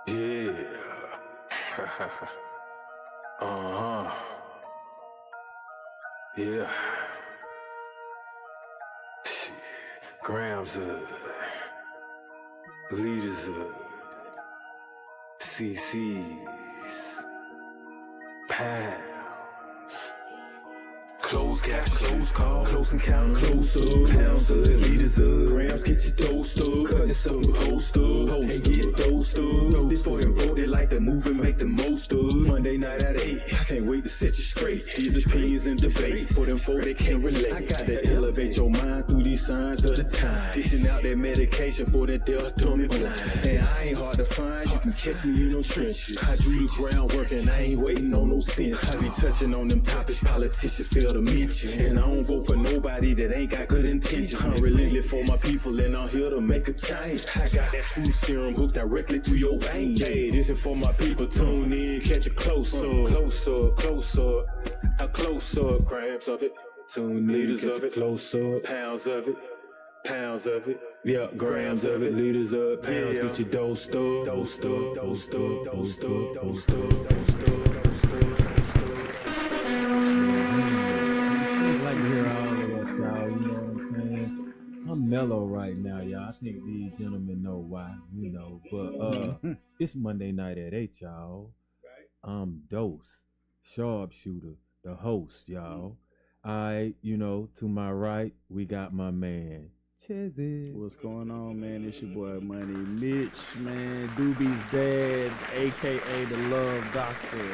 Yeah. uh-huh. Yeah. Shit. Grams leaders CC's, pounds. Close cash, close call, close encounter, close up, pounds of liters of grams, get your dose up, cut this up, host up, and get dosed up. This for them voted like the move and make the most of. Monday night at 8, I can't wait to set you straight. These opinions and debates for them folk that can't relate. I gotta elevate your mind through these signs of the time. Dishing out that medication for that deaf, dumb and blind. And I ain't hard to find, you can catch me in them trenches. I do the groundwork and I ain't waiting on no sense. I be touching on them topics politicians fail to mention. And I don't vote for nobody that ain't got good intentions. I'm relentless for my people and I'm here to make a change. I got that truth serum hooked directly through your veins. Hey, this is for my people, tune in, catch a close up, close up, close up, a close up, grams of it, tune liters of it, close up, pounds of it, yeah, grams of it, liters of pounds, get your dosed up, dosed up, dosed up, dosed up, dosed up, dosed up. Like to hear all of that, y'all. You know what I'm saying? I'm mellow right now, y'all. I think these gentlemen know why, you know. But it's Monday night at 8, y'all. I'm Dose, sharpshooter, the host, y'all. Alright, you know, to my right, we got my man, Chezzy. What's going on, man? It's your boy Money Mitch, man. Doobie's dad, aka the Love Doctor.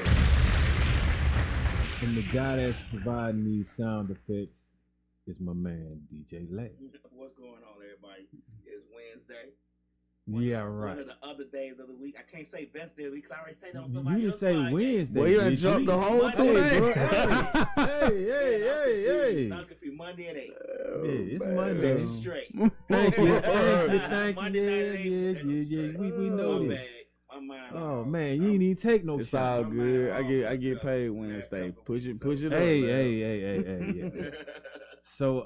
And the guy that's providing these sound effects is my man, DJ Lay. What's going on, everybody? It's Wednesday. Yeah, right. One of the other days of the week. I can't say best day of the week because I already said it on somebody You else. didn't say Wednesday. Well, you done jumped the whole Monday. thing. Hey. Knocking for Monday at 8. Yeah, it's man. Monday. Set you straight. Thank you. Monday night at 8, Yeah. We know My this. bad. My mind. Oh man, you ain't even take no It's shot. all good. I get paid Wednesday. Push it up. Hey, man. yeah. So,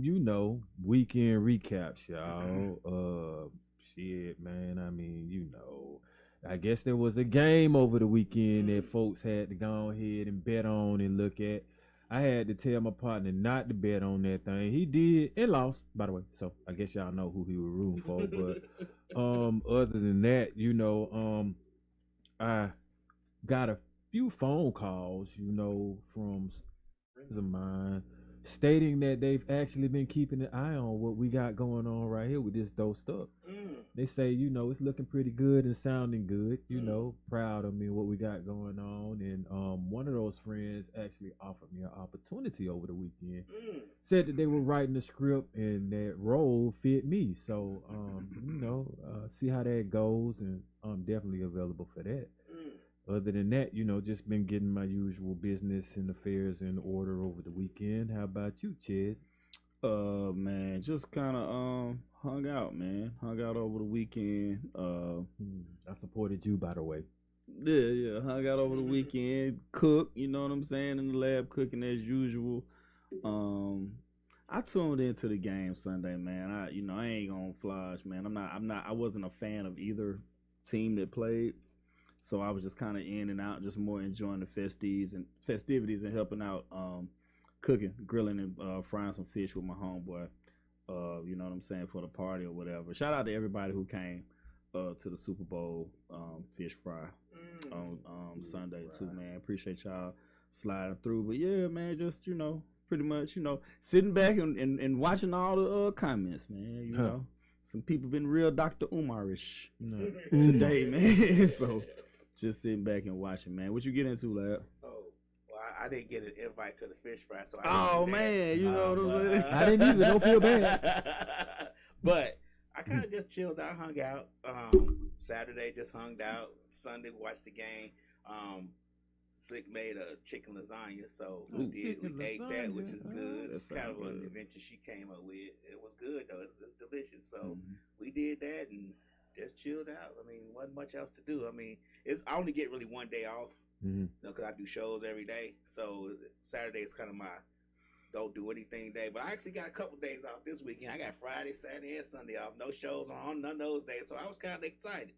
you know, weekend recaps, y'all. Shit, man. I mean, you know, I guess there was a game over the weekend that folks had to go ahead and bet on and look at. I had to tell my partner not to bet on that thing. He did and lost, by the way. So I guess y'all know who he was rooting for. But other than that, you know, I got a few phone calls, you know, from friends of mine stating that they've actually been keeping an eye on what we got going on right here with this dope stuff. They say, you know, it's looking pretty good and sounding good, you know, proud of me and what we got going on. And one of those friends actually offered me an opportunity over the weekend. Said that they were writing the script and that role fit me. So, you know, see how that goes, and I'm definitely available for that. Other than that, you know, just been getting my usual business and affairs in order over the weekend. How about you, Chez? Man, just kind of hung out, man. Hung out over the weekend. I supported you, by the way. Yeah. Hung out over the weekend. Cooked, you know what I'm saying, in the lab, cooking as usual. I tuned into the game Sunday, man. I ain't gonna flash, man. I wasn't a fan of either team that played. So I was just kind of in and out, just more enjoying the festivities and helping out, cooking, grilling, and frying some fish with my homeboy. You know what I'm saying, for the party or whatever. Shout out to everybody who came to the Super Bowl fish fry on Sunday too, man. Appreciate y'all sliding through. But yeah, man, just, you know, pretty much, you know, sitting back and watching all the comments, man. You know, some people been real Dr. Umarish today, man. So. Just sitting back and watching, man. What you get into, lad? Oh, well, I didn't get an invite to the fish fry, so man, you know what I'm saying? I didn't either. Don't feel bad. But I kind of just chilled out, hung out. Saturday just hung out. Sunday watched the game. Slick made a chicken lasagna, so we ate that, which is good. It's kind of an invention she came up with. It was good though. It's delicious. So we did that and just chilled out. I mean, wasn't much else to do. I mean, I only get really one day off, you know, because I do shows every day. So Saturday is kind of my don't do anything day. But I actually got a couple days off this weekend. I got Friday, Saturday, and Sunday off. No shows on none of those days, so I was kind of excited.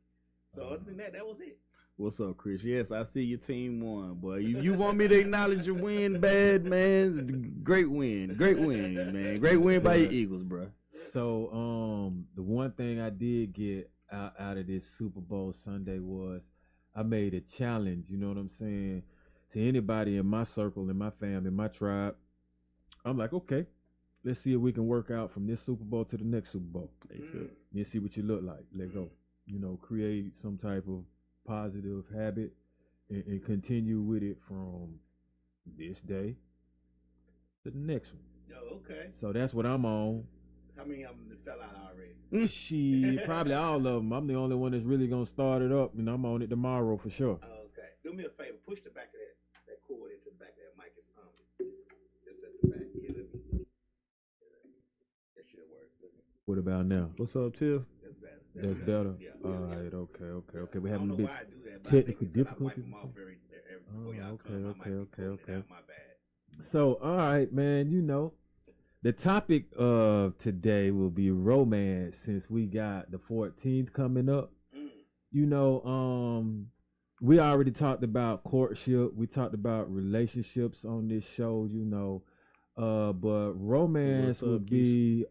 So other than that was it. What's up, Chris? Yes, I see your team won, boy. You want me to acknowledge your win, bad man? Great win, man. Great win by your Eagles, bro. So, the one thing I did get out of this Super Bowl Sunday was I made a challenge. You know what I'm saying? To anybody in my circle, in my family, in my tribe. I'm like, okay, let's see if we can work out from this Super Bowl to the next Super Bowl. You see what you look like. Let go. You know, create some type of positive habit and continue with it from this day to the next one. Oh, okay. So that's what I'm on. How many of them fell out already? She probably all of them. I'm the only one that's really gonna start it up, and I'm on it tomorrow for sure. Okay. Do me a favor. Push the back of that cord into the back of that mic. It's just at the back. Yeah, that should work. What about now? What's up, Tiff? That's better. Yeah. All right. Okay. We're I having don't a know big why I do that, but technical I think it's 'cause I wipe difficulties. them off before y'all Okay, come. I might be pulling it out. My bad. So, all right, man. You know, the topic of today will be romance, since we got the 14th coming up. You know, we already talked about courtship. We talked about relationships on this show. You know, but romance would be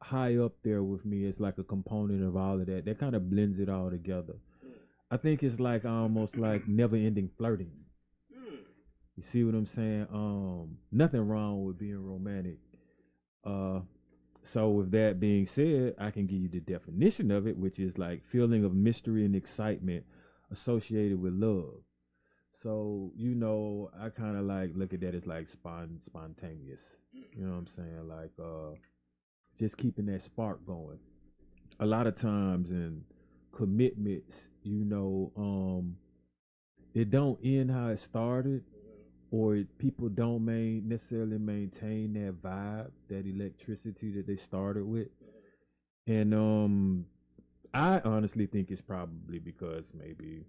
high up there with me. It's like a component of all of that. That kind of blends it all together. I think it's like almost like never-ending flirting. You see what I'm saying? Nothing wrong with being romantic. So with that being said, I can give you the definition of it, which is like feeling of mystery and excitement associated with love. So, you know, I kind of like look at that as like spontaneous. You know what I'm saying? Like just keeping that spark going. A lot of times in commitments, you know, it don't end how it started, or people don't necessarily maintain that vibe, that electricity that they started with. And I honestly think it's probably because maybe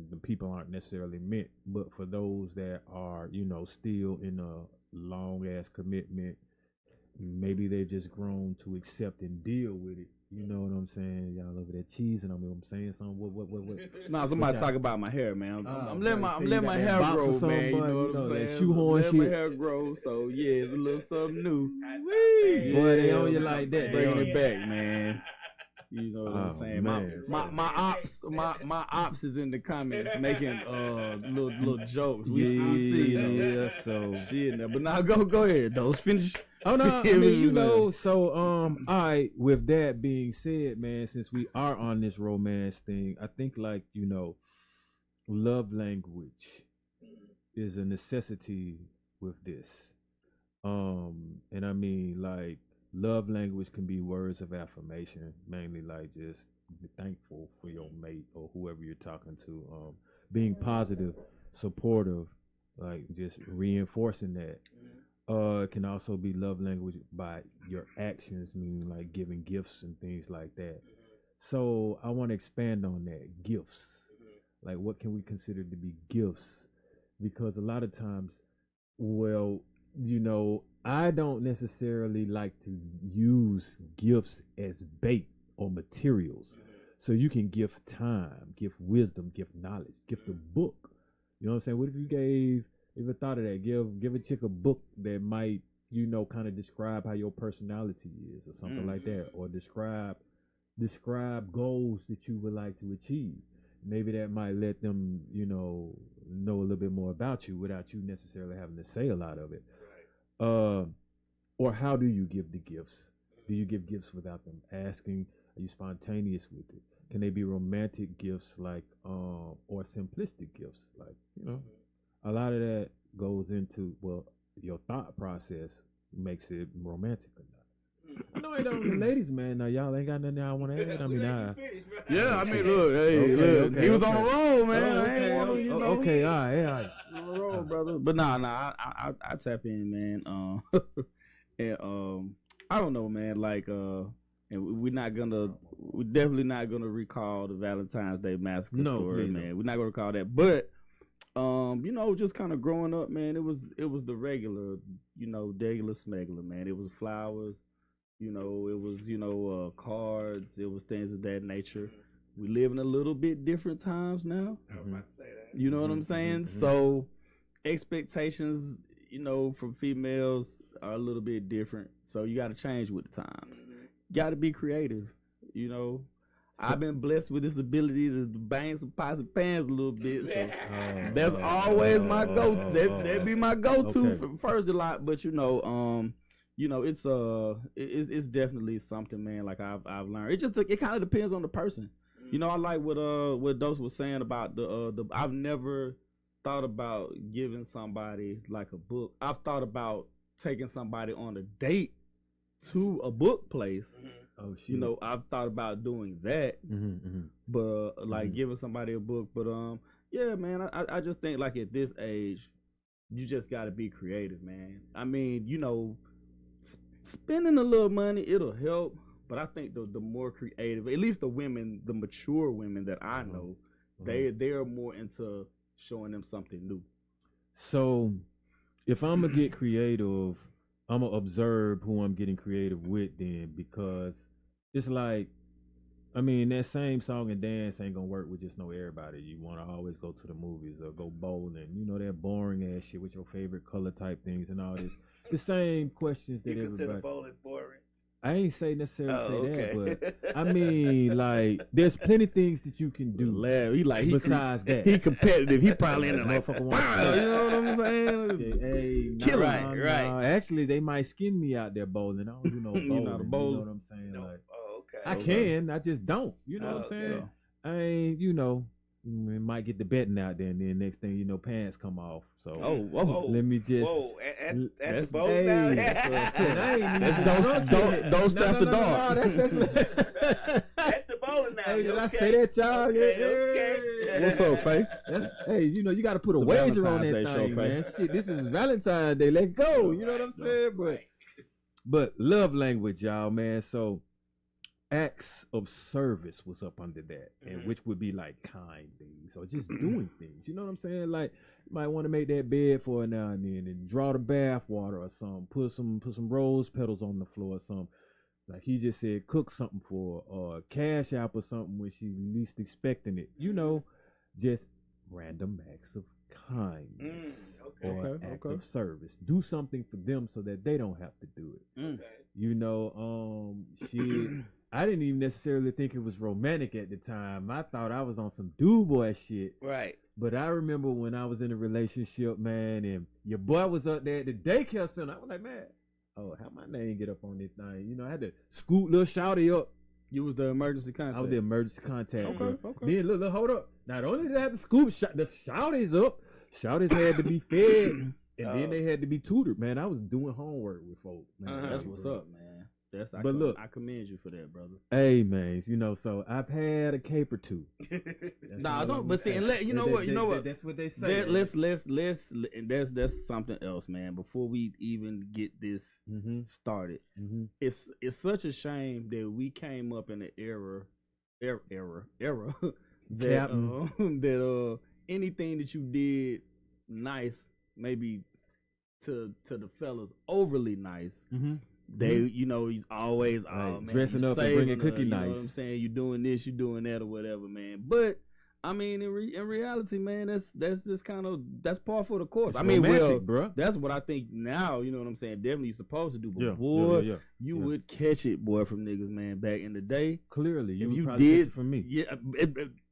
the people aren't necessarily meant, but for those that are, you know, still in a long ass commitment, maybe they've just grown to accept and deal with it. You know what I'm saying? Y'all over there cheesing on me. I'm saying something. What? Nah, somebody talk about my hair, man. I'm letting my hair grow, man. You know what I'm saying? Shoehorn letting my shit. hair grow, so yeah, it's a little something new. Boy, they on you like that. Bringing it back, man. You know what I'm saying? Man. My ops is in the comments making little jokes. We see though. Yeah, so shit. But now go ahead, though. Finish. Oh no, I mean, you know, so all right, with that being said, man, since we are on this romance thing, I think like, you know, love language is a necessity with this. And I mean, like, love language can be words of affirmation, mainly like just be thankful for your mate or whoever you're talking to, being positive, supportive, like just reinforcing that. It can also be love language by your actions, meaning like giving gifts and things like that. So I want to expand on that. Gifts. Like, what can we consider to be gifts? Because a lot of times, well, you know, I don't necessarily like to use gifts as bait or materials. So you can gift time, gift wisdom, gift knowledge, gift a book. You know what I'm saying? What if you gave, ever thought of that? Give a chick a book that might, you know, kind of describe how your personality is or something like that, or describe goals that you would like to achieve. Maybe that might let them, you know a little bit more about you without you necessarily having to say a lot of it. Or how do you give the gifts? Do you give gifts without them asking? Are you spontaneous with it? Can they be romantic gifts, like, or simplistic gifts? Like, you know, a lot of that goes into, well, your thought process makes it romantic or not. I know I don't, the ladies, man. Now y'all ain't got nothing I want to add. I mean, yeah, I mean, look, hey, he was on the roll, man. I ain't want to, you know. Okay, all right. On the roll, brother. But nah, I tap in, man. And I don't know, man. Like, and we're definitely not gonna recall the Valentine's Day massacre story, please man. don't. We're not gonna recall that, but You know, just kind of growing up, man, it was the regular, you know, regular smuggler, man. It was flowers, you know, it was, you know, cards, it was things of that nature. We live in a little bit different times now. I was about to say that. You know what I'm saying? So expectations, you know, from females are a little bit different. So you got to change with the times. Got to be creative, you know. I've been blessed with this ability to bang some pots and pans a little bit, so that's always my go. That be my go-to for first a lot. But you know, it's definitely something, man. Like I've learned. It kind of depends on the person. You know, I like what Dose was saying about the. I've never thought about giving somebody like a book. I've thought about taking somebody on a date to a book place. Oh shit. You know, I've thought about doing that, but like giving somebody a book. But yeah, man, I just think like at this age, you just got to be creative, man. I mean, you know, spending a little money, it'll help. But I think the more creative, at least the women, the mature women that I know, they are more into showing them something new. So, if I'm gonna get creative, I'm gonna observe who I'm getting creative with then, because it's like, I mean, that same song and dance ain't gonna work with just no everybody. You wanna always go to the movies or go bowling, you know, that boring ass shit with your favorite color type things and all this. The same questions that You consider everybody. bowling boring? I ain't say necessarily okay. that, but I mean, like, there's plenty things that you can do besides that. He competitive. He probably in there like, Motherfucker wow, you know what I'm saying? Hey, Kill it. Right. Actually, they might skin me out there bowling. I don't do no bowling. You're not a bowler. You know what I'm saying? No. Like, Oh, okay. I can. I just don't. You know what I'm saying? I ain't, you know, might get the betting out there, and then next thing you know, pants come off. So Whoa. let me just. Whoa, at That's- the boat hey, now? Don't step the dog. At the bowling now. Hey, did I okay. say that, y'all? Okay. What's up, Faith? Hey, you know, you got to put a It's a wager on that Valentine's Day thing, show, man. Shit, this is Valentine's Day. Let go. You know what I'm saying? But love language, y'all, man. So acts of service was up under that, and which would be like kind things or just doing things. You know what I'm saying? Like, you might want to make that bed for her now and then, and draw the bath water or something. Put some rose petals on the floor or something. Like he just said, cook something for her, or cash app or something when she's least expecting it. You know, just random acts of kindness or act of service. Do something for them so that they don't have to do it. Okay. You know, I didn't even necessarily think it was romantic at the time. I thought I was on some dude boy shit. Right. But I remember when I was in a relationship, man, and your boy was up there at the daycare center. I was like, man, oh, how my name get up on this thing? You know, I had to scoot little shouty up. You was the emergency contact. I was the emergency contact. Okay. Then look, hold up. Not only did I have to scoop the shouties up, shouties had to be fed, and then they had to be tutored. Man, I was doing homework with folks. Man, That's what's up, man. Look, I commend you for that, brother. Hey, man, you know, so I've had a cape or two. Nah, don't. But see, and you know what? That's what they say. Let's. And that's something else, man. Before we even get this started, it's such a shame that we came up in an era that anything that you did nice, maybe to the fellas overly nice. They, you know, always man, dressing up and bringing cookie you nice. know what I'm saying? You doing this, you doing that, or whatever, man. But I mean, in reality, man, that's just kind of that's par for the course. It's I mean, romantic, bro. That's what I think now. You know what I'm saying? Definitely, you're supposed to do. But boy, you would catch it, boy, from niggas, man. Back in the day, clearly, you did did from me. Yeah,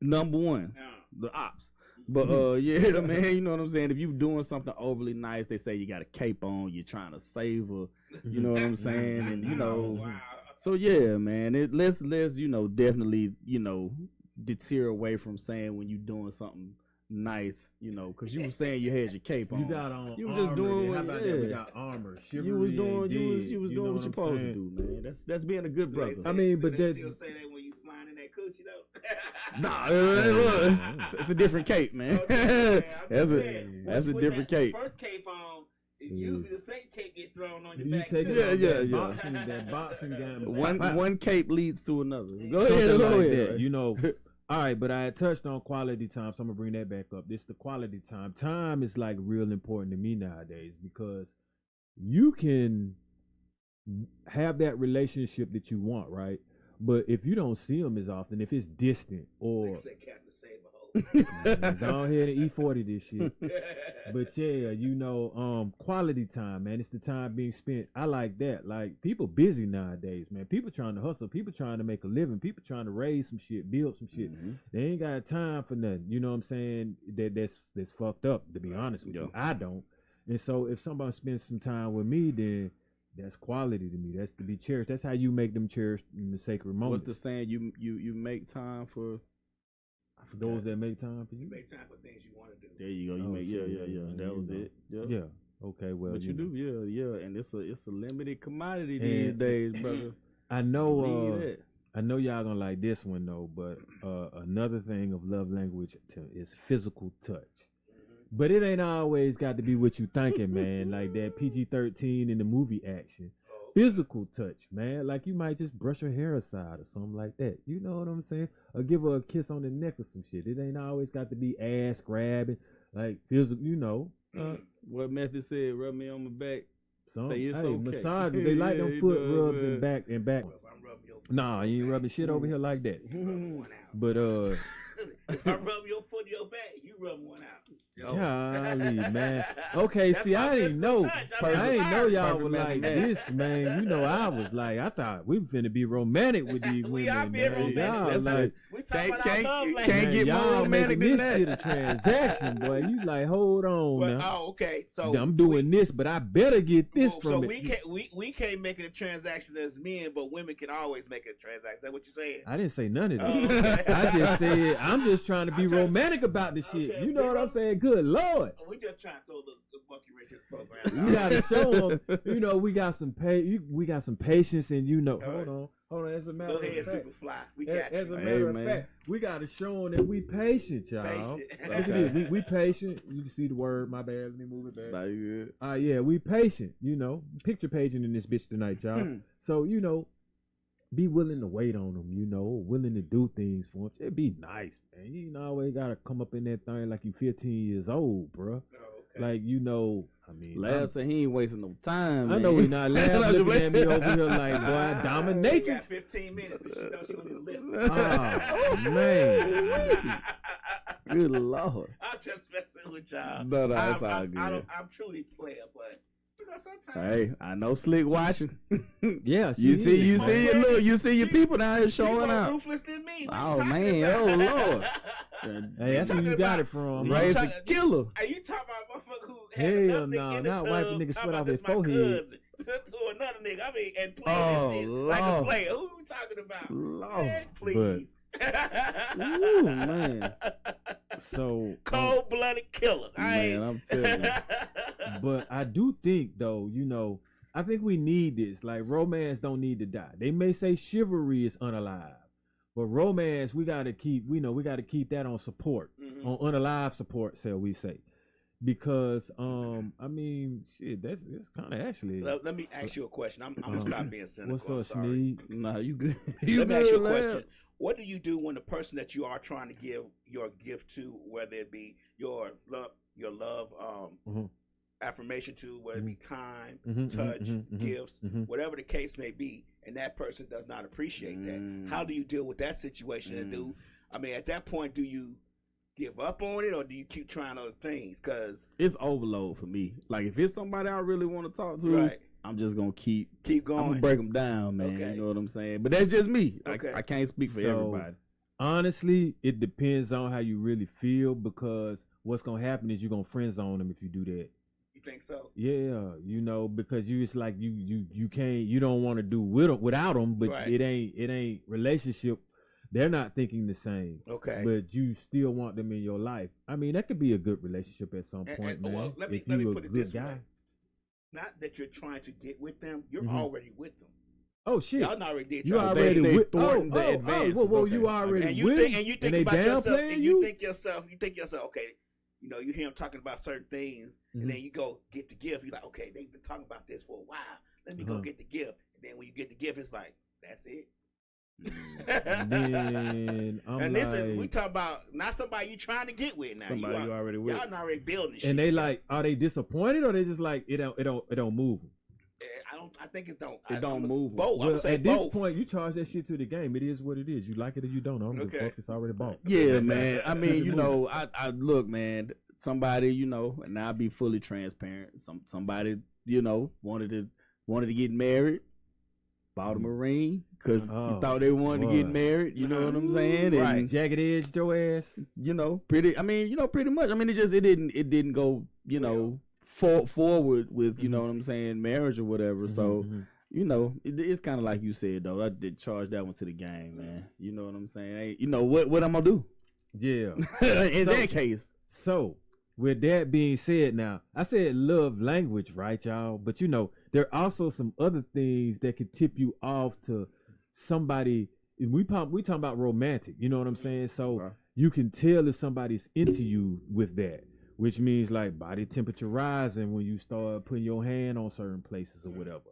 number one, the ops. But yeah, man, you know what I'm saying? If you doing something overly nice, they say you got a cape on, you're trying to save her, you know what I'm saying? And you know, so yeah, man, let's you know, definitely, you know, deter away from saying when you doing something nice, you know, because you were saying you had your cape on. You got on. You were armor, just doing what, how about that? We got armor. You was doing you was doing what you're supposed to do, man. That's being a good brother. I mean, but they still say that when you flying in that coochie though. Nah, it's a different cape, man. Okay, that's a different cape. First cape on. Usually the same cape get thrown on your You back take too. that boxing game. One cape leads to another. Go Something ahead. like that. You know, All right, but I had touched on quality time, so I'm gonna bring that back up. This the quality time. Time is like real important to me nowadays because you can have that relationship that you want, right? But if you don't see them as often, if it's distant or Like said Captain Save-A-Ho. go ahead and E40 this shit. But yeah, you know, quality time, man. It's the time being spent. I like that. Like people busy nowadays, man. People trying to hustle. People trying to make a living. People trying to raise some shit, build some shit. They ain't got time for nothing. You know what I'm saying? That's fucked up. To be honest with you, I don't. And so if somebody spends some time with me, then that's quality to me. That's to be cherished. That's how you make them cherished in the sacred moments. What's the saying? You make time for those that make time for you. You make time for things you want to do. There you go. You Oh, make shit, yeah. That was it. Yep. Yeah. Okay. Well, But you know. do, yeah. And it's a limited commodity these days, brother. I know. Believe it. I know y'all gonna like this one though, but another thing of love language is physical touch. But it ain't always got to be what you thinking, man. Like that PG-13 in the movie action. Physical touch, man. Like you might just brush her hair aside or something like that. You know what I'm saying? Or give her a kiss on the neck or some shit. It ain't always got to be ass grabbing. Like physical, you know. What Method said, rub me on my back. Some Say it's hey, okay. massages, they like them foot rubs and back. I'm rubbing your foot. Nah, you ain't rubbing shit over here like that. One out. But If I rub your foot in your back, you rub one out. golly, man. Okay, That's see, my I didn't physical know. touch. I didn't know y'all Perfect were like mathematics. this, man. You know, I was like, I thought we finna be romantic with these We women. are being man. romantic. Y'all That's how like, we talking about our love language. can't man, get more y'all romantic making than this shit a that. transaction, boy. You like, hold on But, now. okay, so I'm doing this, but I better get this so from we it. can't we can't make it a transaction as men, but women can always make it a transaction. Is that what you're saying? I didn't say none of that. Oh, okay. I just said I'm just trying to be I'm trying to- romantic about the shit. Okay, You know what I'm bro. saying? Good Lord. We just trying to throw the monkey wrench in the program. We gotta show them, you know, we got some we got some patience, and you know, All right. hold on. As a matter Go of ahead, fact, Superfly. We got as you. a Hey, matter of man. fact, we gotta show them that we patient, y'all. Patient. Look at this, we patient. You can see the word. My bad. Let me move it back. Nah, you good. Yeah, we patient. You know, picture paging in this bitch tonight, y'all. So you know, be willing to wait on them. You know, willing to do things for them. It'd be nice, man. You know, always gotta come up in that thing like you 15 years old, bro. Like, you know, I mean, Lab said he ain't wasting no time. I know we not That's laughing, looking what- at me over here like, boy, We got dominatrix. 15 minutes if she knows she gonna need a lift. Oh, man. Good Lord. I'm just messing with y'all. No, that's all I'm good. truly player, but you know sometimes. Hey, I know Slick watching. Yeah, You see is, man. your look, you see your people down here She showing more out. ruthless than me. What Oh, you talking man. about? Oh, Lord. Hey, that's where you got it from. You man. Raise talk- the killer. Are you talking about motherfucker who had Hell enough no, nigga in the not tub, wiping nigga talking sweat about off this his my forehead. cousin, to another nigga? I mean, and Oh, playing this shit like a Lord. player. Who we talking about? Lord. Man, please. Ooh, man. So, Cold-blooded killer. Man, I'm telling you. but I do think, though, you know, I think we need this. Like, romance don't need to die. They may say chivalry is unalive, but romance, we got to keep, we got to keep that on support, on unalive support, shall we say. Because, I mean, shit, that's kind of actually. Let me ask you a question. I'm gonna stop being cynical. What's I'm up, sorry. Sneed? Nah, you good. Let me ask you a Lab. question. What do you do when the person that you are trying to give your gift to, whether it be your love Mhm. affirmation to, whether it be time, Mhm, touch, mhm, mhm, gifts, mhm. whatever the case may be, and that person does not appreciate that? How do you deal with that situation? And I mean, at that point, do you give up on it or do you keep trying other things? Because It's overload for me. Like, if it's somebody I really want to talk to, right, I'm just going to keep keep I'm going. gonna break them down, man. Okay. You know what I'm saying? But that's just me. Okay. I can't speak for So, everybody. Honestly, it depends on how you really feel, because what's gonna happen is you're gonna friend zone them if you do that. You think so? Yeah, you know, because it's like you can't, you don't want to do without them, but Right. it ain't relationship. They're not thinking the same, Okay. but you still want them in your life. I mean, that could be a good relationship at some point, man. well, let me if you a put it good this guy. way. Not that you're trying to get with them, you're Mhm. already with them. Oh shit, Y'all already did. you y'all already they with thwarting the advances, whoa, okay. you already and you with think them, and you think and they about yourself downplaying and you. you think yourself, okay, you know, you hear them talking about certain things, Mhm. and then you go get the gift. You're like, okay, they've been talking about this for a while. Let me go Uh-huh. get the gift. And then when you get the gift, it's like, that's it. then I'm And like, this is we talking about not somebody you trying to get with now. Somebody you already with. Y'all already building shit. and they like, are they disappointed or they just like it don't move them? I think it don't. It don't move 'em. Both. I Well, would say at both. this point, you charge that shit to the game. It is what it is. You like it or you don't. I don't give a Okay. fuck. It's already bought. Yeah, man. I mean, you know, I look, man. Somebody, you know, and I'll be fully transparent. Somebody, you know, wanted to get married, bought them a ring because Oh, you thought they wanted to get boy. married. You know what I'm saying? Right. And Jagged edged your ass. you know, pretty. I mean, you know, pretty much. I mean, it didn't go, you know, forward with, you know what I'm saying, marriage or whatever. So. Mhm. You know, it's kind of like you said though. I did charge that one to the game, man. You know what I'm saying? Hey, you know what I'm gonna do Yeah. in So- that case. So, with that being said, now I said love language, right, y'all? But you know, there are also some other things that could tip you off to somebody. We talking about romantic. You know what I'm saying? So Okay. you can tell if somebody's into you with that, which means like body temperature rising when you start putting your hand on certain places or whatever.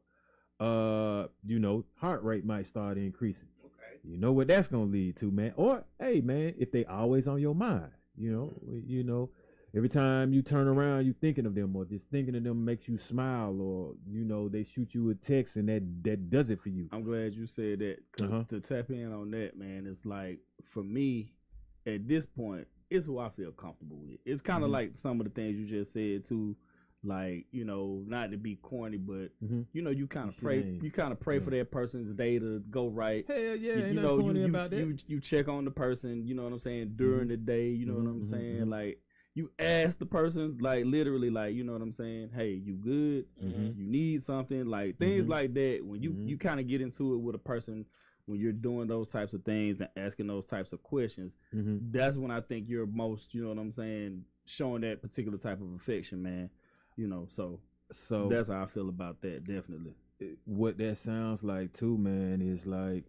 You know, heart rate might start increasing. Okay. You know what that's gonna lead to, man. Or hey, man, if they always on your mind, you know, every time you turn around, you thinking of them, or just thinking of them makes you smile, or you know, they shoot you a text and that does it for you. I'm glad you said that. 'Cause Uh-huh. to tap in on that, man, it's like for me at this point, it's who I feel comfortable with. It's kind of Mhm. like some of the things you just said too. Like, you know, not to be corny, but Mhm. you know, you kind of You pray. should. You kind of pray for that person's day to go right. Hell yeah, you ain't know, nothing corny about that. you check on the person, you know what I'm saying, during the day, you know what I'm Mhm, saying? mhm. Like you ask the person, like literally, like, you know what I'm saying, hey, you good? Mhm. You need something, like things Mhm. like that. When you Mhm. kind of get into it with a person, when you're doing those types of things and asking those types of questions, Mhm. that's when I think you're most, you know what I'm saying, showing that particular type of affection, man. You know, so So that's how I feel about that, definitely. what that sounds like too, man, is like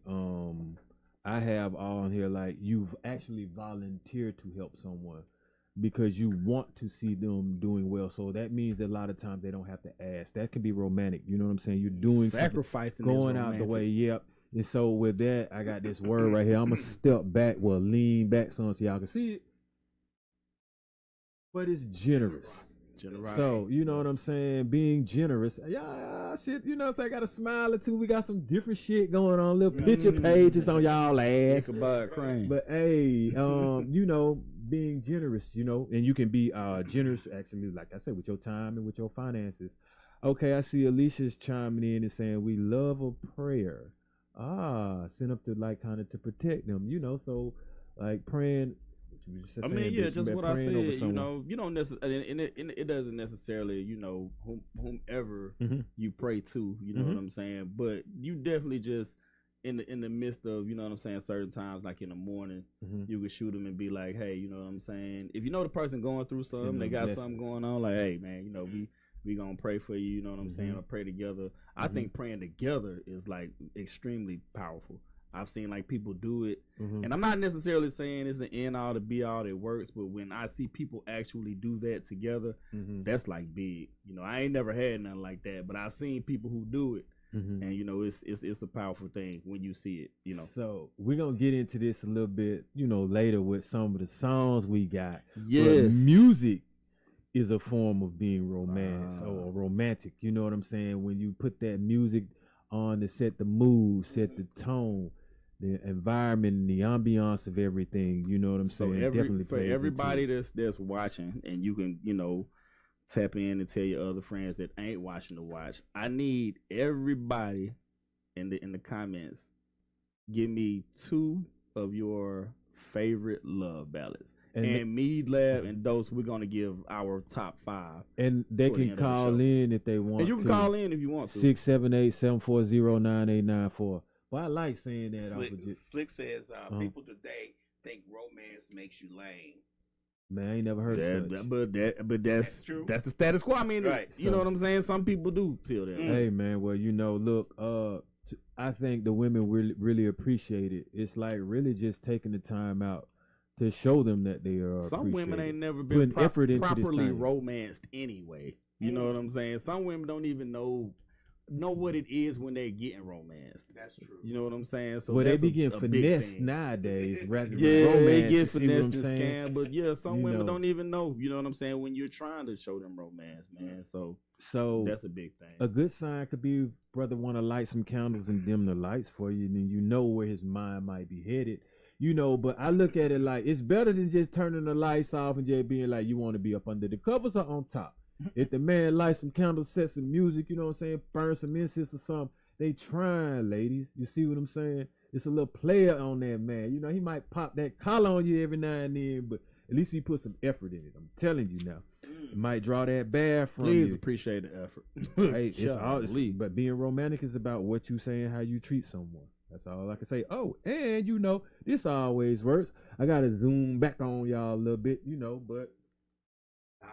I have on here like you've actually volunteered to help someone because you want to see them doing well. So that means that a lot of times they don't have to ask. That can be romantic. You know what I'm saying? You're doing something, Sacrificing going is out the romantic. way. Yep. And so with that, I got this word right here. I'm gonna step back, lean back some so y'all can see it. But it's generous. Generosity. So, you know what I'm saying? Being generous. Yeah, shit, you know what I'm saying? I got a smile or two. We got some different shit going on. Little picture pages on y'all ass. Ichabod Crane. But hey, you know, being generous, you know, and you can be generous actually, like I said, with your time and with your finances. Okay, I see Alicia's chiming in and saying we love a prayer. Sent up to like kind of to protect them, you know, so like praying. You were just I saying, mean, yeah, bitch, just you what been I praying said. over You someone. know, you don't necessarily, and it doesn't necessarily, you know, whomever Mhm. you pray to. You know Mhm. what I'm saying? But you definitely just in the midst of, you know what I'm saying, certain times, like in the morning, Mhm. you could shoot them and be like, hey, you know what I'm saying? If you know the person going through something, Send they them got blessings. something going on, like, hey, man, you know, we gonna pray for you. You know what I'm saying? Mhm. Or pray together. I Mhm. think praying together is like extremely powerful. I've seen like people do it. Mhm. And I'm not necessarily saying it's the end all to be all that works, but when I see people actually do that together, Mhm. that's like big. You know, I ain't never had nothing like that, but I've seen people who do it, Mhm. and you know, it's a powerful thing when you see it. You know, So we're gonna get into this a little bit, you know, later with some of the songs we got. yes, But music is a form of being romance or romantic. You know what I'm saying? When you put that music on to set the mood, set the tone, the environment, and the ambiance of everything. You know what I'm so saying? Definitely for plays into everybody it. that's watching, and you can, you know, tap in and tell your other friends that ain't watching to watch. I need everybody in the comments, give me 2 of your favorite love ballads. And me, Lab, and Dose, we're gonna give our top 5. And they toward the can end of the call show. in if they want And you can to. call in if you want to. 678-740-9894. Well, I like saying that. Slick says Uh-huh. people today think romance makes you lame. Man, I ain't never heard of such. But that's That's true. That's the status quo. I mean, Right. you know what I'm saying? Some people do feel that. Hey man, well, you know, look, I think the women really appreciate it. It's like really just taking the time out to show them that they are Some women appreciated. ain't never been Putting effort into this properly thing. romanced anyway. You know what I'm saying? Some women don't even know know what it is when they're getting romanced. That's true. You know what I'm saying? So Well, they that's be getting a big finessed thing. nowadays rather than Yeah, romance. they get you see what finessed I'm and saying? scammed, but yeah, some You women know. don't even know. You know what I'm saying? When you're trying to show them romance, man. So So that's a big thing. a good sign could be brother want to light some candles and dim the lights for you, and then you know where his mind might be headed. You know, but I look at it like it's better than just turning the lights off and just being like you want to be up under the covers or on top. If the man lights some candles, set some music, you know what I'm saying, burn some incense or something, they trying, ladies. You see what I'm saying? It's a little player on that man. You know, he might pop that collar on you every now and then, but at least he put some effort in it. I'm telling you now. It might draw that bad from Please you. appreciate the effort. Hey, it's all, Golly. but being romantic is about what you say and how you treat someone. That's all I can say. Oh, and you know, this always works. I gotta zoom back on y'all a little bit, you know, but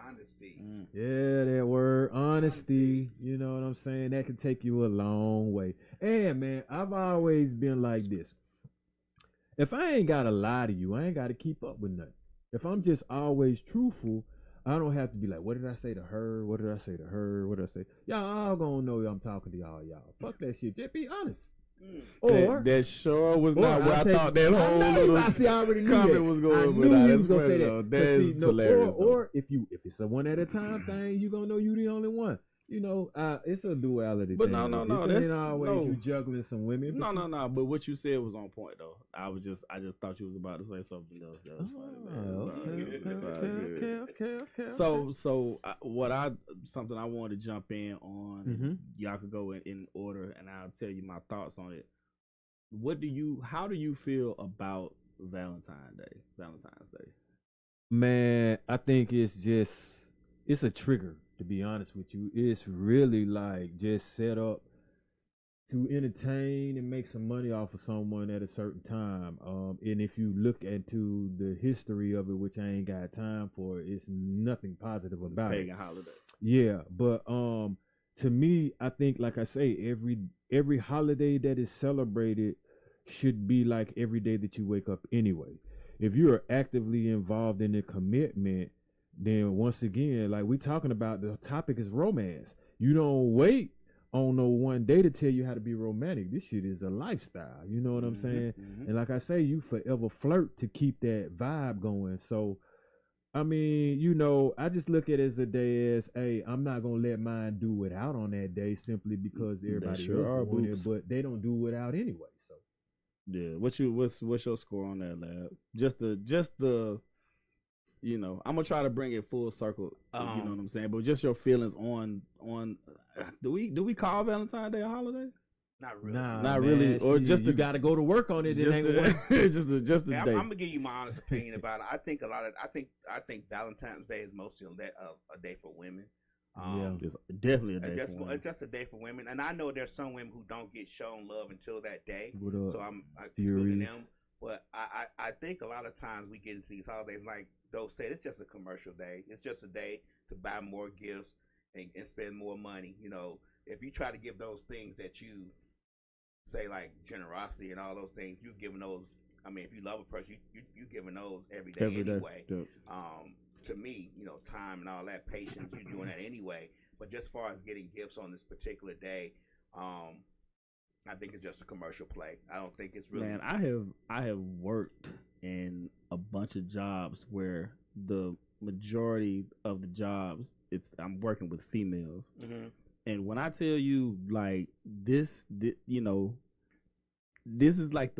Honesty. yeah, that word honesty, you know what I'm saying? That can take you a long way. And man, I've always been like this. If I ain't gotta lie to you, I ain't gotta keep up with nothing. If I'm just always truthful, I don't have to be like, what did I say to her? What did I say to her? What did I say? Y'all all gonna know I'm talking to y'all. Fuck that shit. Just be honest. Or that sure was or not where I'll I take- thought that I whole know, little I see. I already knew comment that. was going. I but knew nah, you that's was gonna say funny, that. though. 'Cause That's see, no, hilarious. or if it's a one at a time thing, you gonna know you the only one. You know, it's a duality. But thing. no, This that's ain't always no. you juggling some women. but No. But what you said was on point, though. I just thought you was about to say something else. That was funny, man. Oh, It's all good. It's all good. okay. So something I wanted to jump in on. Mhm. Y'all could go in order, and I'll tell you my thoughts on it. How do you feel about Valentine's Day? Man, I think it's a trigger, to be honest with you. It's really like just set up to entertain and make some money off of someone at a certain time. And if you look into the history of it, which I ain't got time for, it's nothing positive about it. Pagan holiday. Yeah, but to me, I think, like I say, every holiday that is celebrated should be like every day that you wake up anyway. If you are actively involved in a commitment, then once again, like we talking about, the topic is romance. You don't wait on no one day to tell you how to be romantic. This shit is a lifestyle. You know what I'm saying? And like I say, you forever flirt to keep that vibe going. So I mean, you know, I just look at it as a day as, hey, I'm not gonna let mine do without on that day simply because everybody sure are, else doing boops. it, but they don't do without anyway. So Yeah. What's your score on that, Lab? Just the you know, I'm gonna try to bring it full circle. You know what I'm saying? But just your feelings on do we call Valentine's Day a holiday? Not really. nah, Not man, really, or shit, just you the- got to go to work on it. It ain't one. just a Yeah, day. I'm gonna give you my honest opinion about it. I think I think Valentine's Day is mostly a day for women. It's definitely a day. It's for women. just a day for women, and I know there's some women who don't get shown love until that day. What up, So I'm excluding Furies? them. But I think a lot of times we get into these holidays, like those say, it's just a commercial day. It's just a day to buy more gifts and spend more money. You know, if you try to give those things that you say, like generosity and all those things, you giving those. I mean, if you love a person, you giving those every day anyway. Yep. To me, you know, time and all that, patience, you're doing that anyway. But just as far as getting gifts on this particular day, I think it's just a commercial play. I don't think it's really. Man, I have worked in a bunch of jobs where the majority of the jobs I'm working with females, and when I tell you like this you know, this is like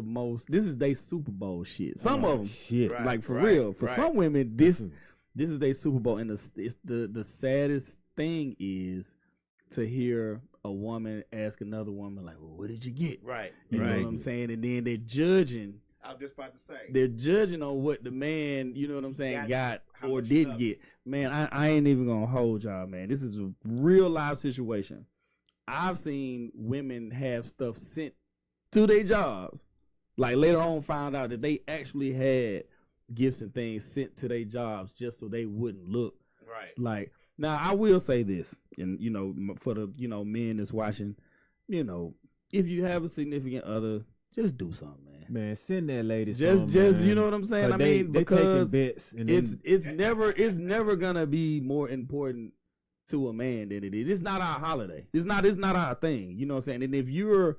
this is they Super Bowl shit. Some of them shit. Right. like for real. For some women, this is their Super Bowl, and the saddest thing is to hear a woman ask another woman like, "Well, what did you get?" Right. You know what I'm saying? And then they're judging. I was just about to say. They're judging on what the man, you know what I'm saying, got how or much he didn't loved get. Man, I ain't even gonna hold y'all, man. This is a real live situation. I've seen women have stuff sent to their jobs. Like later on found out that they actually had gifts and things sent to their jobs just so they wouldn't look Right. like. Now I will say this, and you know, for the men that's watching, you know, if you have a significant other, just do something, man. Man, send that lady Just man. you know what I'm saying. I mean, they because taking bets and it's never gonna be more important to a man than it is. It's not our holiday. It's not our thing. You know what I'm saying? And if you're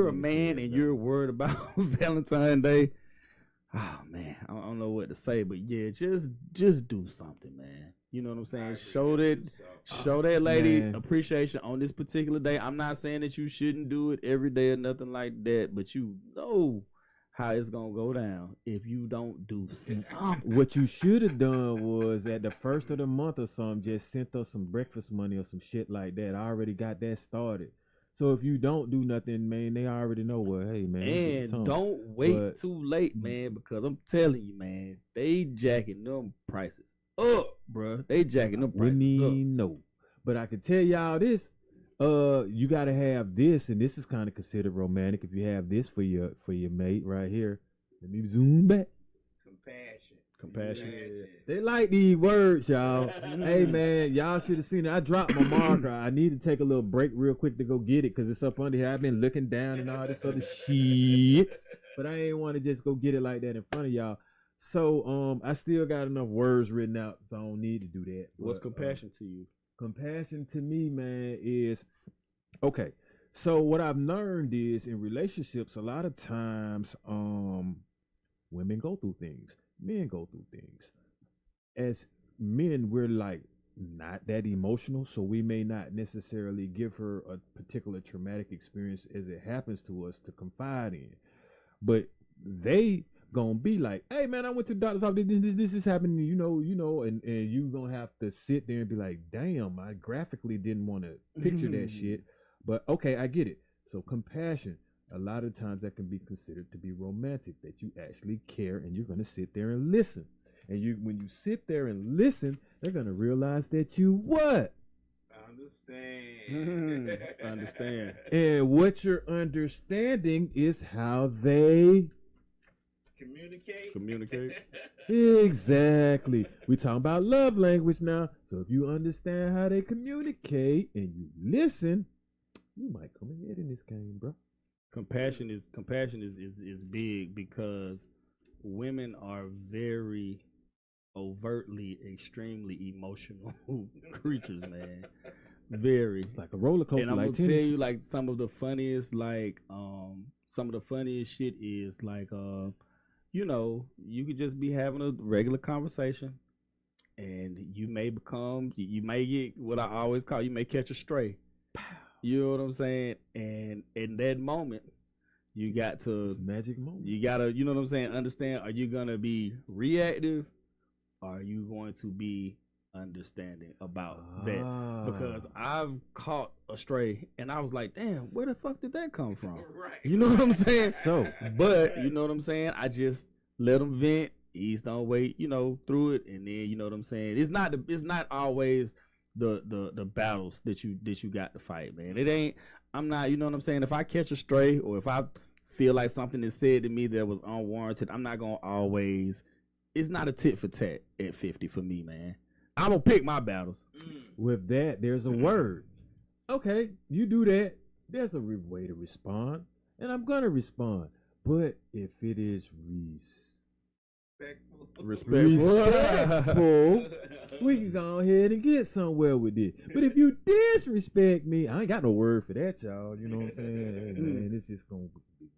a man and you're worried about Valentine's Day, oh man, I don't know what to say, but yeah, just do something, man. You know what I'm saying? Show that lady appreciation on this particular day. I'm not saying that you shouldn't do it every day or nothing like that, but you know how it's gonna go down if you don't do something. What you should have done was at the first of the month or something, just sent us some breakfast money or some shit like that. I already got that started. So if you don't do nothing, man, they already know what. Hey, man, and don't wait too late, man, because I'm telling you, man, they jacking them prices up, bro. They jacking them prices up. No, but I can tell y'all this. You gotta have this, and this is kind of considered romantic if you have this for your mate right here. Let me zoom back. Compassion. They like these words, y'all. Hey, man, y'all should have seen it. I dropped my marker. I need to take a little break real quick to go get it because it's up under here. I've been looking down and all this other shit, but I ain't want to just go get it like that in front of y'all. So, I still got enough words written out, so I don't need to do that. What's compassion to you? Compassion to me, man, is okay. So what I've learned is in relationships, a lot of times, women go through things. Men go through things. As men, we're like not that emotional, so we may not necessarily give her a particular traumatic experience as it happens to us to confide in. But they gonna be like, hey man, I went to the doctor's office, this is happening, you know, and you gonna have to sit there and be like, damn, I graphically didn't want to picture that shit. But okay, I get it. So compassion. A lot of times that can be considered to be romantic, that you actually care and you're going to sit there and listen. And when you sit there and listen, they're going to realize that you what? Understand. And what you're understanding is how they communicate. Exactly. We talking about love language now. So if you understand how they communicate and you listen, you might come ahead in this game, bro. Compassion is big because women are very overtly extremely emotional creatures, man. Very. It's like a roller coaster. And I'm like gonna tennis. tell you, like some of the funniest shit is like you know, you could just be having a regular conversation and you may get what I always call, you may catch a stray. You know what I'm saying? And in that moment, you got to it's a magic moment. You gotta, you know what I'm saying, understand, are you gonna be reactive or are you going to be understanding about that? Because I've caught a stray and I was like, damn, where the fuck did that come from? Right. You know what I'm saying? So, but you know what I'm saying? I just let them vent, ease don't wait, you know, through it, and then you know what I'm saying? It's not always the battles that you got to fight, man. It ain't. I'm not. You know what I'm saying? If I catch a stray or if I feel like something is said to me that was unwarranted, I'm not gonna always. It's not a tit for tat at 50 for me, man. I'm gonna pick my battles. With that, there's a word. Okay, you do that. There's a way to respond, and I'm gonna respond. But if it is respectful, we can go ahead and get somewhere with it. But if you disrespect me, I ain't got no word for that, y'all. You know what I'm saying? Hey, man, it's just gonna be,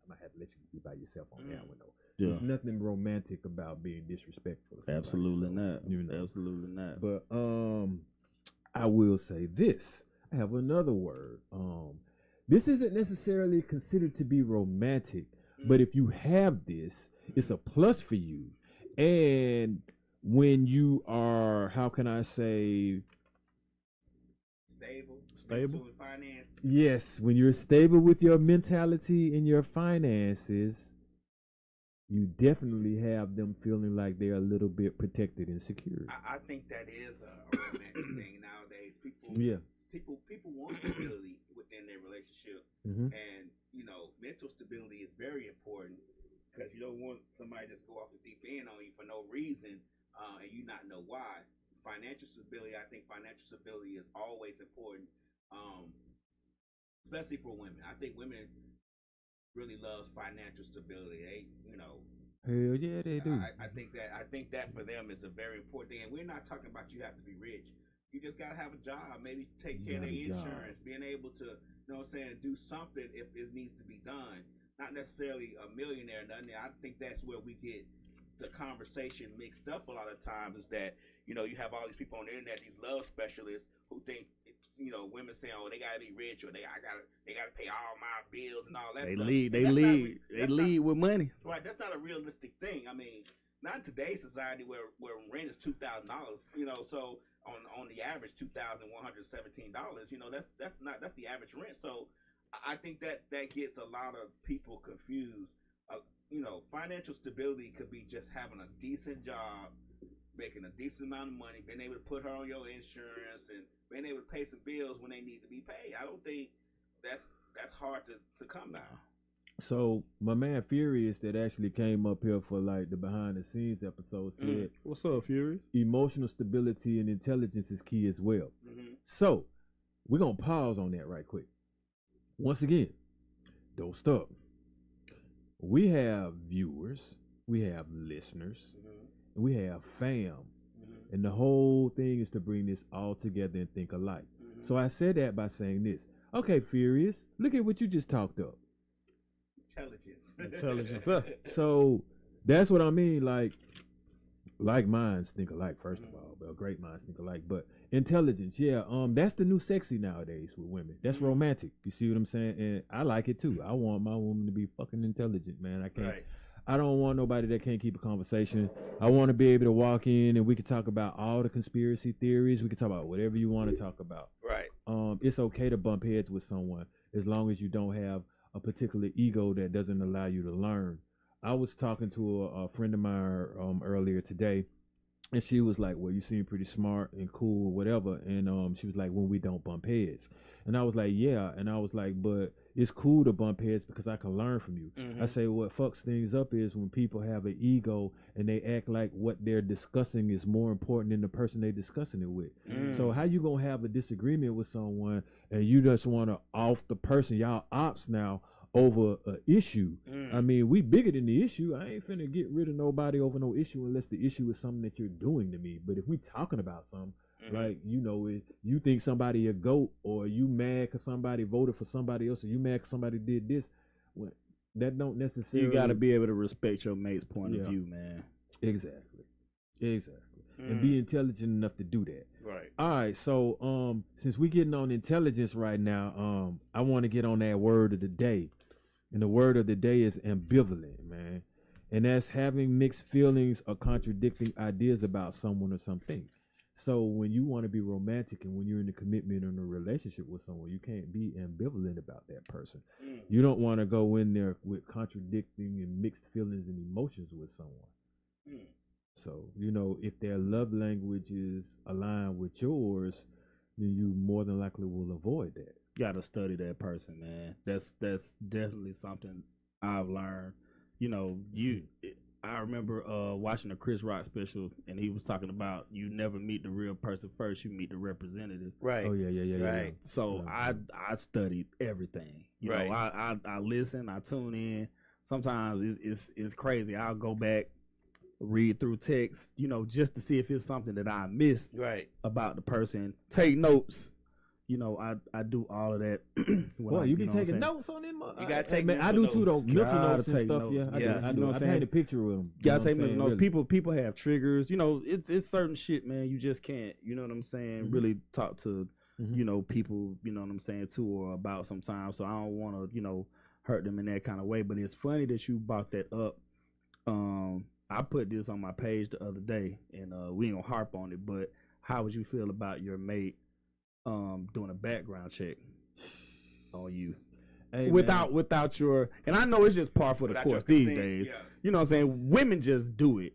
I might have to let you be by yourself on that one though. Yeah. There's nothing romantic about being disrespectful. Absolutely so, not. You know. Absolutely not. But I will say this. I have another word. This isn't necessarily considered to be romantic, but if you have this, it's a plus for you. And when you are, how can I say, stable with finance. yes, when you're stable with your mentality and your finances, you definitely have them feeling like they're a little bit protected and secure. I think that is a romantic thing nowadays. People want stability within their relationship, and you know, mental stability is very important because you don't want somebody just go off the deep end on you for no reason, and you not know why. Financial stability, I think financial stability is always important, especially for women. I think women really loves financial stability. They, you know, hell yeah, they do. I think that for them is a very important thing. And we're not talking about you have to be rich. You just gotta have a job. Maybe take care of their insurance. Being able to, you know what I'm saying, do something if it needs to be done. Not necessarily a millionaire, nothing. I think that's where we get the conversation mixed up a lot of times. Is that you have all these people on the internet, these love specialists who think women saying, oh, they gotta be rich or they gotta pay all my bills and all that stuff. They lead with money. Right. That's not a realistic thing. I mean, not in today's society where rent is $2,000. So on the average $2,117. That's the average rent. So I think that gets a lot of people confused. Financial stability could be just having a decent job, making a decent amount of money, being able to put her on your insurance, and being able to pay some bills when they need to be paid. I don't think that's hard to come now. So my man Furious that actually came up here for like the behind the scenes episode said, "What's up, Furious? Emotional stability and intelligence is key as well." Mm-hmm. So we're gonna pause on that right quick. Once again, don't stop. We have viewers, we have listeners, and we have fam. And the whole thing is to bring this all together and think alike. So I said that by saying this. Okay, Furious, look at what you just talked up. Intelligence. So that's what I mean. Like minds think alike, first of all. Well, great minds think alike. But intelligence, that's the new sexy nowadays with women. That's romantic. You see what I'm saying? And I like it too. I want my woman to be fucking intelligent, man. I don't want nobody that can't keep a conversation. I want to be able to walk in and we can talk about all the conspiracy theories. We can talk about whatever you want to talk about. Right. It's okay to bump heads with someone as long as you don't have a particular ego that doesn't allow you to learn. I was talking to a friend of mine earlier today, and she was like, well, you seem pretty smart and cool or whatever. And she was like, when we don't bump heads. And I was like, yeah. And I was like, but it's cool to bump heads because I can learn from you. I say what fucks things up is when people have an ego and they act like what they're discussing is more important than the person they're discussing it with. So how you gonna have a disagreement with someone and you just want to off the person, y'all ops now, over an issue? I mean, we bigger than the issue. I ain't finna get rid of nobody over no issue unless the issue is something that you're doing to me. But if we talking about something, like, if you think somebody a goat, or you mad because somebody voted for somebody else, or you mad because somebody did this, well, that don't necessarily... You got to be able to respect your mate's point of view, man. Exactly. And be intelligent enough to do that. Right. All right, so since we getting on intelligence right now, I want to get on that word of the day. And the word of the day is ambivalent, man. And that's having mixed feelings or contradicting ideas about someone or something. So when you want to be romantic and when you're in a commitment or in a relationship with someone, you can't be ambivalent about that person. You don't want to go in there with contradicting and mixed feelings and emotions with someone. So, if their love language is aligned with yours, then you more than likely will avoid that. You got to study that person, man. That's definitely something I've learned. I remember watching a Chris Rock special, and he was talking about you never meet the real person first, you meet the representative. Right. Oh, yeah. Right. So I studied everything. I listen, I tune in. Sometimes it's crazy. I'll go back, read through text, just to see if it's something that I missed about the person. Take notes. I do all of that. Boy, you be taking notes on them? You gotta take notes. I do too, though. Mental notes and stuff. Notes. I do. I paint a picture of them. You gotta take mental notes. Really. People have triggers. It's certain shit, man. You just can't. You know what I'm saying? Really talk to people. You know what I'm saying, to or about sometimes. So I don't want to hurt them in that kind of way. But it's funny that you brought that up. I put this on my page the other day, and we ain't gonna harp on it. But how would you feel about your mate doing a background check on you? Hey, without your, and I know it's just par for the course these days. Yeah. You know what I'm saying? Women just do it,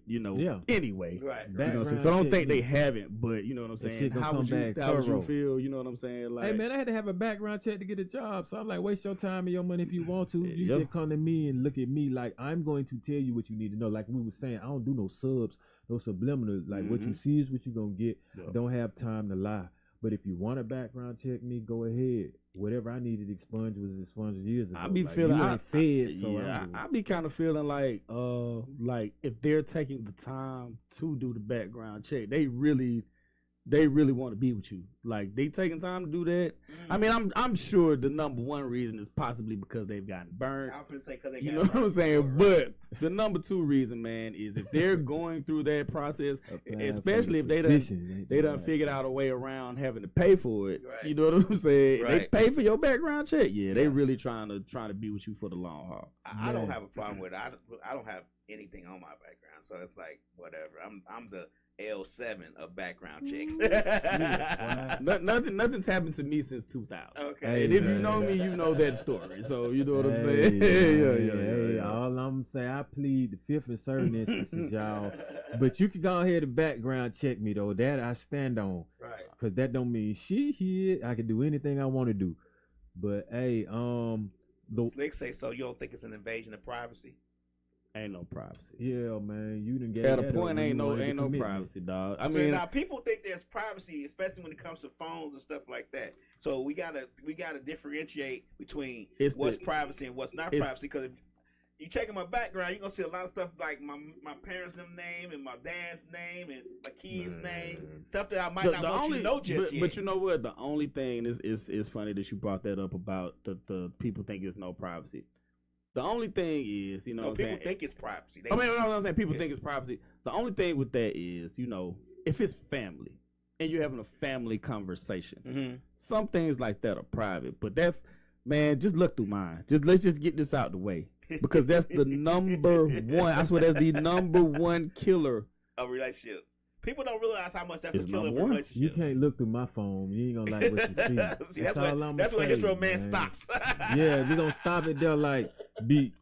anyway. Right. So don't think they haven't, but you know what I'm saying? How would you feel? You know what I'm saying? Like, hey man, I had to have a background check to get a job. So I'm like, waste your time and your money if you want to. You just come to me and look at me like I'm going to tell you what you need to know. Like we were saying, I don't do no subs, no subliminal. Like what you see is what you're gonna get. Yep. Don't have time to lie. But if you want to background check me, go ahead. Whatever I needed expunged was expunged years ago. I be feeling I be kind of feeling like if they're taking the time to do the background check, they really they really want to be with you. Like they taking time to do that. I mean, I'm sure the number one reason is possibly because they've gotten burnt. I was gonna say because they You got know what I'm burnt saying? before, But the number two reason, man, is if they're going through that process, especially if they done figured out a way around having to pay for it. Right. You know what I'm saying? Right. They pay for your background check. Yeah, they really trying to be with you for the long haul. I don't have a problem with it. I don't have anything on my background, so it's like whatever. I'm the L7 of background checks. Nothing's happened to me since 2000. Okay. Hey, And if you man. know me, you know that story. So you know what I'm saying? Hey, all I'm saying, I plead the fifth in certain instances, y'all. But you can go ahead and background check me though. That I stand on. Right. Cause that don't mean she here. I can do anything I want to do. But hey, Slick say so. You don't think it's an invasion of privacy? Ain't no privacy. yeah, man, you done get At a point, ain't no privacy, dog. I mean, now people think there's privacy, especially when it comes to phones and stuff like that. So we gotta differentiate between what's privacy and what's not privacy. Because if you checking my background, you're gonna see a lot of stuff like my parents' name and my dad's name and my kids' name, stuff that I might not want you to know just yet. But you know what? The only thing is funny that you brought that up about the people think there's no privacy. The only thing is, you know, no, what I'm people saying? think it's privacy. I mean, I'm saying people think it's privacy. The only thing with that is, you know, if it's family and you're having a family conversation, some things like that are private. But that, man, just look through mine. Let's just get this out the way because that's the number one. I swear that's the number one killer of relationships. People don't realize how much that's a It's killer of number a one. relationship. You can't look through my phone. You ain't gonna like what you see. See, that's all I'm that's where his saying, romance man. stops. Yeah, we gonna stop it there. Like,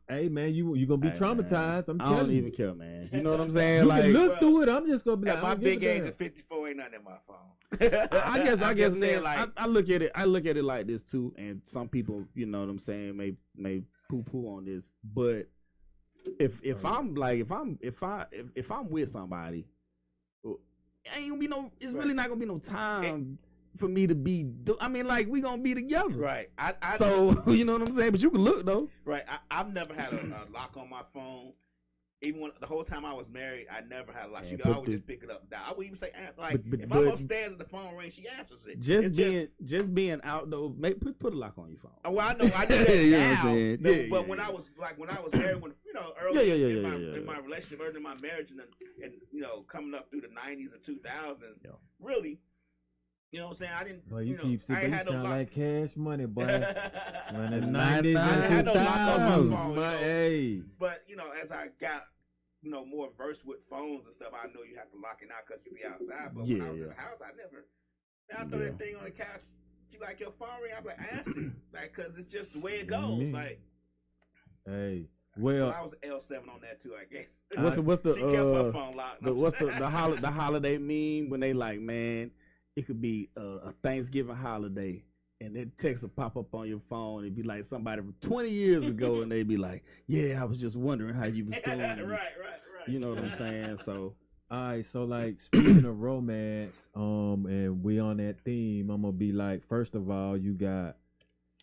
hey man, you gonna be Hey, traumatized. man, I'm I don't telling you. even care, man. You know what I'm saying? You Like, can look through it. I'm just gonna be like, At my I don't give big a age damn. of 54, ain't nothing in my phone. I I'm guess, just saying, man, I look at it like this too, and some people, you know what I'm saying, may poo on this, but if I'm with somebody, ain't gonna be no. It's really not gonna be no time for me to be. I mean, like we gonna be together, right. So you know what I'm saying. But you can look though. Right. I've never had a lock on my phone. Even when the whole time I was married, I never had a lock. She could always just pick it up. I would even say, like, if I'm upstairs and the phone rings, she answers it. Just being out though, put a lock on your phone. Oh, well, I know that You know what I'm now. saying? No, Yeah, but yeah, when yeah. I was married, when early in my relationship, early in my marriage, and you know, coming up through the 90s and 2000s, really. You know what I'm saying? I didn't. Boy, you know, keep I ain't you had no sound lock. like Cash Money, boy. When the 90s I didn't and have no lock on my 2000s, phone, you know. hey. But you know, as I got more versed with phones and stuff, I know you have to lock it out because you be outside. But when I was in the house, I never. I throw that thing on the couch. She like your phone ring. I'm like, answer, like, cause it's just the way it goes. Like, hey, well, I was L7 on that too, I guess. What's the she kept her phone locked. what's the holiday meme when they like, man, it could be a Thanksgiving holiday. And that text will pop up on your phone. It'd be like somebody from 20 years ago, and they'd be like, "Yeah, I was just wondering how you was doing." right. You know what I'm saying? So, all right. So, like, speaking of romance, and we on that theme, I'm gonna be like, first of all, you got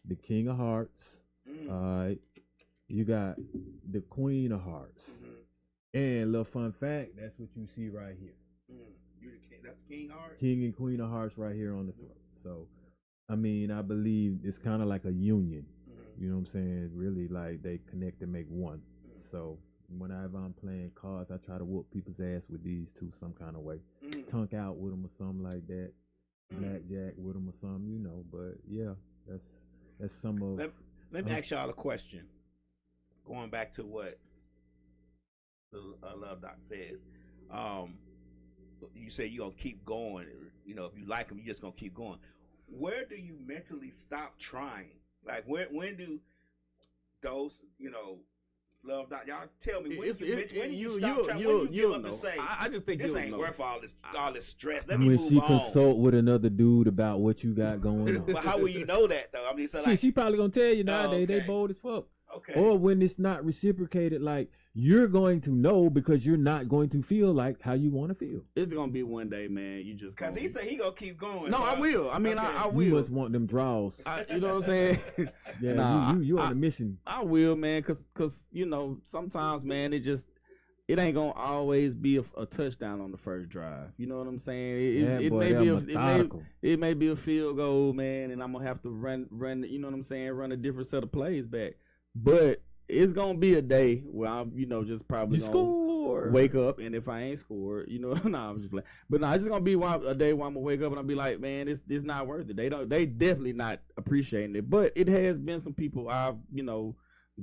the King of Hearts. All right. You got the Queen of Hearts. And little fun fact, that's what you see right here. You the king. That's King Heart. King and Queen of Hearts right here on the throat. So, I mean, I believe it's kind of like a union. You know what I'm saying? Really, like they connect and make one. So whenever I'm playing cards, I try to whoop people's ass with these two some kind of way. Tunk out with them or something like that. Blackjack with them or something, you know. But yeah, that's some of. Let me ask y'all a question. Going back to what the Love Doc says, you say you're gonna keep going. You know, if you like them, you're just gonna keep going. Where do you mentally stop trying? Like, when do those, you know, Love Doc, y'all tell me, when you stop trying, when you give up and say, I just think this ain't worth all this stress. Let me when move she on. consult with another dude about what you got going on. But how will you know that, though? I mean, so like, she probably gonna tell you nowadays. They bold as fuck. Okay. Or when it's not reciprocated, like you're going to know because you're not going to feel like how you want to feel. It's gonna be one day, man. You just because he said he gonna keep going. No, so I will. I mean, okay. I will. You must want them draws. You know what I'm saying? Yeah, Nah, you on a mission. I will, man, cause you know sometimes, man, it just it ain't gonna always be a touchdown on the first drive. You know what I'm saying? It may be a field goal, man, and I'm gonna have to run. You know what I'm saying? Run a different set of plays back. But it's gonna be a day where I'm, just probably gonna wake up, and if I ain't scored, I'm just playing. But no, it's just gonna be a day where I'm gonna wake up and I'll be like, man, this not worth it. They definitely not appreciating it. But it has been some people I've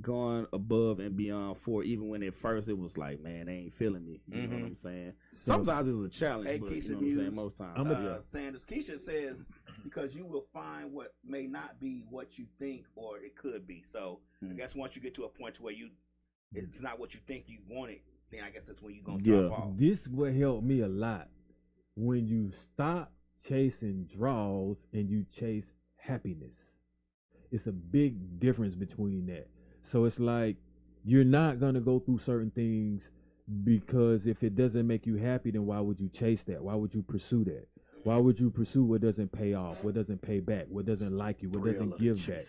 gone above and beyond for, even when at first it was like, man, they ain't feeling me. You know what I'm saying? Sometimes it was a challenge, hey, but Keisha, you know what I'm saying? Most times. Sanders, Keisha says, because you will find what may not be what you think or it could be. So I guess once you get to a point where it's not what you think you want it, then I guess that's when you're going to drop off. This will help me a lot. When you stop chasing draws and you chase happiness. It's a big difference between that. So it's like, you're not going to go through certain things because if it doesn't make you happy, then why would you chase that? Why would you pursue that? Why would you pursue what doesn't pay off, what doesn't pay back, what doesn't like you, what doesn't give back?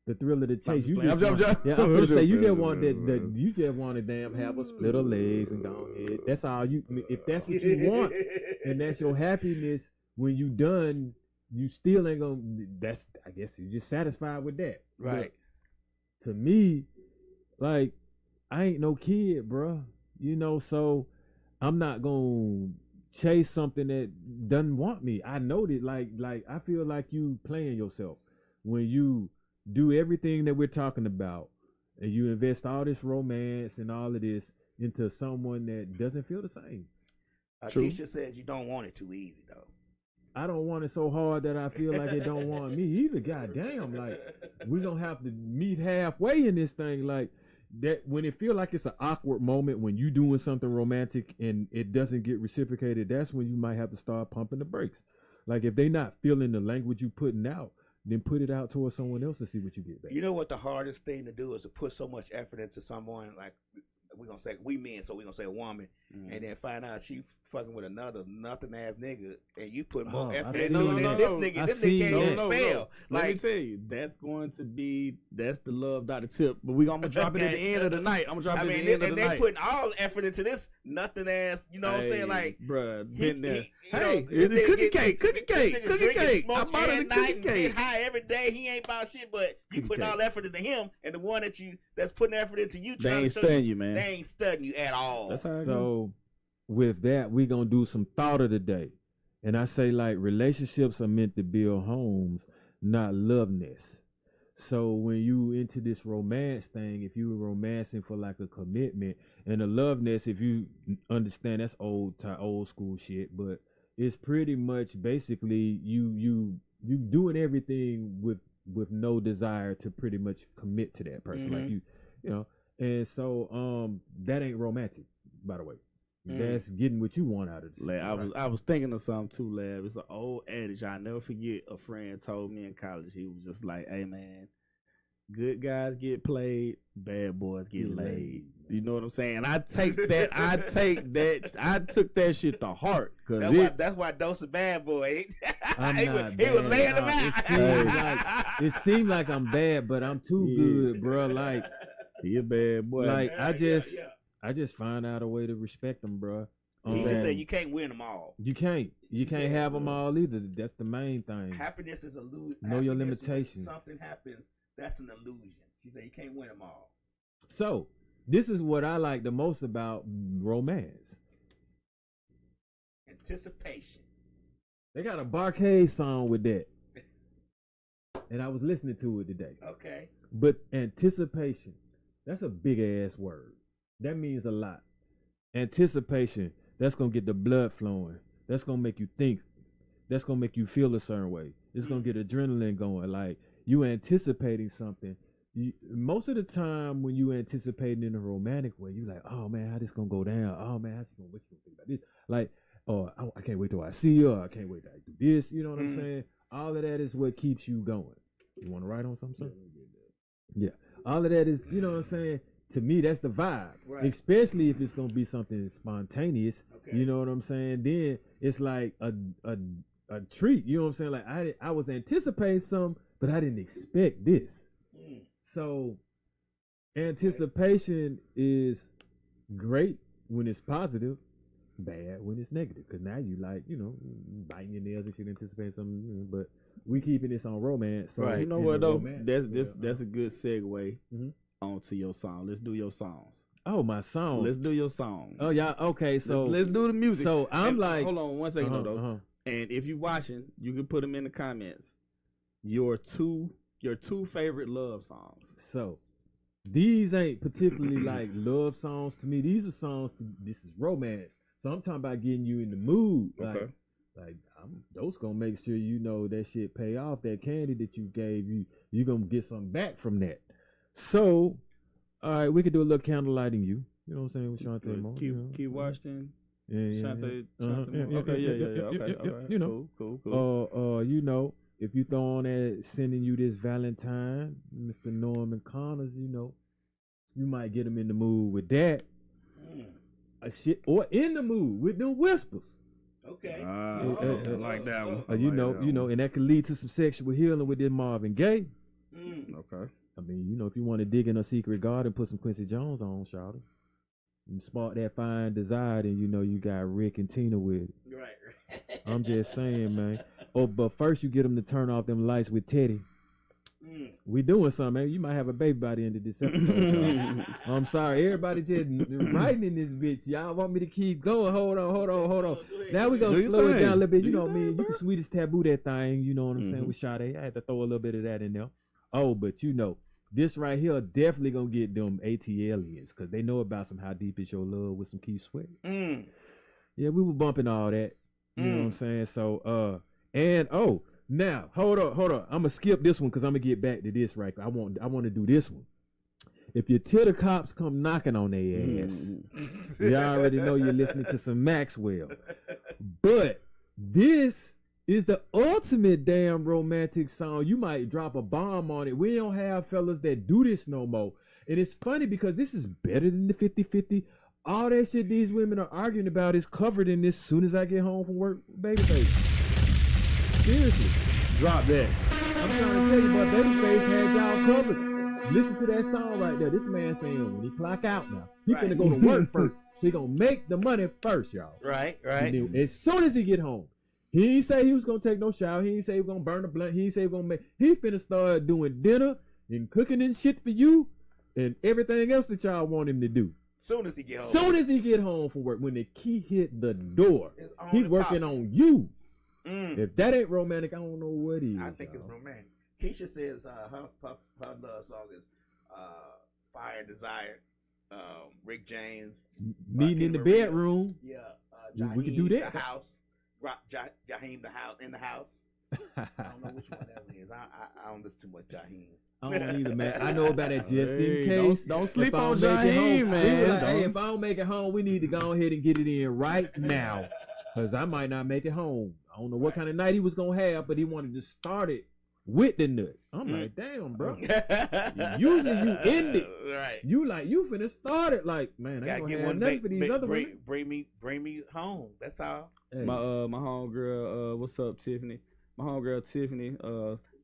The thrill of the chase. I'm gonna say you just want that. You just want to damn have a split of legs and go ahead. That's all you. If that's what you want, and that's your happiness, when you done, you still ain't gonna. That's, I guess you're just satisfied with that, right? But to me, like, I ain't no kid, bro. So I'm not gonna chase something that doesn't want me. I know that, like I feel like you playing yourself when you do everything that we're talking about and you invest all this romance and all of this into someone that doesn't feel the same. Keisha says you don't want it too easy though. I don't want it so hard that I feel like it don't want me either. Goddamn, like we don't have to meet halfway in this thing. Like that, when it feel like it's an awkward moment when you doing something romantic and it doesn't get reciprocated, that's when you might have to start pumping the brakes. Like if they not feeling the language you putting out, then put it out towards someone else to see what you get back. You know what the hardest thing to do is to put so much effort into someone, like we're gonna say we men, so we're gonna say a woman, and then find out she fucking with another nothing ass nigga, and you put more effort into it than this nigga. This nigga can't spell. Let me tell you, that's the love Dr. Tip. But we gonna drop it at the end of the night. I'm gonna drop it at the end of the night. And they putting all effort into this nothing ass. You know what I'm saying? Like, bruh, been there. Hey, cookie cake. I bought it a cookie cake. Get high every day. He ain't about shit, but you putting all effort into him, and the one that's putting effort into you, they ain't studying you, man. They ain't studying you at all. So with that, we gonna do some thought of the day, and I say, like, relationships are meant to build homes, not love nests. So when you into this romance thing, if you were romancing for like a commitment, and a love nest, if you understand, that's old school shit, but it's pretty much basically you doing everything with no desire to pretty much commit to that person. Like you know, and so that ain't romantic, by the way. That's getting what you want out of this. I was thinking of something too, Lab. It's an old adage. I never forget. A friend told me in college. He was just like, "Hey, man, good guys get played, bad boys get laid." You know what I'm saying? I took that shit to heart. That's why Dose a bad boy. He was laying them out. It seemed like I'm bad, but I'm too good, bro. Like, he a bad boy. Like, I just find out a way to respect them, bro. He just said you can't win them all. You can't have them all either. That's the main thing. Happiness is illusion. Know your limitations. When something happens, that's an illusion. She said you can't win them all. So this is what I like the most about romance. Anticipation. They got a Barcade song with that, and I was listening to it today. Okay. But anticipation, that's a big ass word. That means a lot. Anticipation, that's going to get the blood flowing. That's going to make you think. That's going to make you feel a certain way. It's going to get adrenaline going. Like, you anticipating something. Most of the time when you anticipating in a romantic way, you like, oh man, how this going to go down? Oh man, what you going to think about this? Like, oh, I can't wait till I see her. I can't wait till I do this. You know what I'm saying? All of that is what keeps you going. You want to write on something? Yeah. All of that is, you know what I'm saying? To me, that's the vibe, right. Especially if it's gonna be something spontaneous. Okay. You know what I'm saying? Then it's like a treat. You know what I'm saying? Like I was anticipating something, but I didn't expect this. So anticipation is great when it's positive, bad when it's negative. Because now you like, biting your nails and shit, anticipating something. But we keeping this on romance. So Right. You know what though? That's a good segue onto your song. Let's do your songs. Oh, my songs. Let's do your songs. Oh, yeah. Okay, so let's do the music. So I'm like, hold on 1 second though. And if you're watching, you can put them in the comments. Your two favorite love songs. So these ain't particularly like love songs to me. These are songs. This is romance. So I'm talking about getting you in the mood. Okay. Like those gonna make sure that shit pay off. That candy that you gave you gonna get something back from that. So, all right, we could do a little candlelighting you. You know what I'm saying with Shantae Moore. Keep Washington. Yeah. Shantae Yeah, okay, yeah. Okay. Cool. If you throw on that sending you this Valentine, Mr. Norman Connors, you might get him in the mood with that. Shit, or in the mood with them whispers. Okay. I like that one. And that could lead to some sexual healing with this Marvin Gaye. Okay. I mean, if you want to dig in a secret garden, put some Quincy Jones on, shout it. And spark that fine desire, and you got Rick and Tina with it. Right. I'm just saying, man. Oh, but first you get them to turn off them lights with Teddy. We doing something, man. You might have a baby by the end of this episode, y'all. I'm sorry, everybody just writing in this bitch. Y'all want me to keep going? Hold on. Now we gonna slow it down a little bit. You know what I mean? You can sweetest taboo that thing. You know what I'm saying? With Sade, I had to throw a little bit of that in there. Oh, but this right here definitely gonna get them ATLians because they know about some How Deep Is Your Love with some Keith Sweat. Yeah, we were bumping all that. You know what I'm saying? So, now hold on. I'm gonna skip this one because I'm gonna get back to this right. I want to do this one. If your the cops come knocking on their ass, you already know you're listening to some Maxwell. But this is the ultimate damn romantic song. You might drop a bomb on it. We don't have fellas that do this no more. And it's funny because this is better than the 50-50. All that shit these women are arguing about is covered in this Soon As I Get Home from Work, Babyface. Seriously. Drop that. I'm trying to tell you, but Babyface had y'all covered. Listen to that song right there. This man saying when he clock out now, he finna go to work first. So he gonna make the money first, y'all. Right. And then, as soon as he get home, he didn't say he was gonna take no shower. He didn't say he was gonna burn the blunt. He didn't say he was gonna make. He finna start doing dinner and cooking and shit for you and everything else that y'all want him to do. Soon as he get home. Soon as he get home from work, when the key hit the door, he working on you. If that ain't romantic, I don't know what is. I think it's romantic. Keisha says her love song is Fire and Desire. Rick James. Meeting in the bedroom. Yeah. We can do that. The house. Jaheim in the house. I don't know which one that is. I don't listen too much Jaheim. I don't either, man. I know about it just in case. Don't sleep on Jaheim, man. Like, hey, if I don't make it home, we need to go ahead and get it in right now. Because I might not make it home. I don't know what kind of night he was going to have, but he wanted to start it with the nut. I'm like, damn, bro. Usually you end it. Right. You finna start it like, man, I ain't going to have nothing for these other women. Bring me home. That's all. Hey. My homegirl, what's up, Tiffany? My homegirl Tiffany,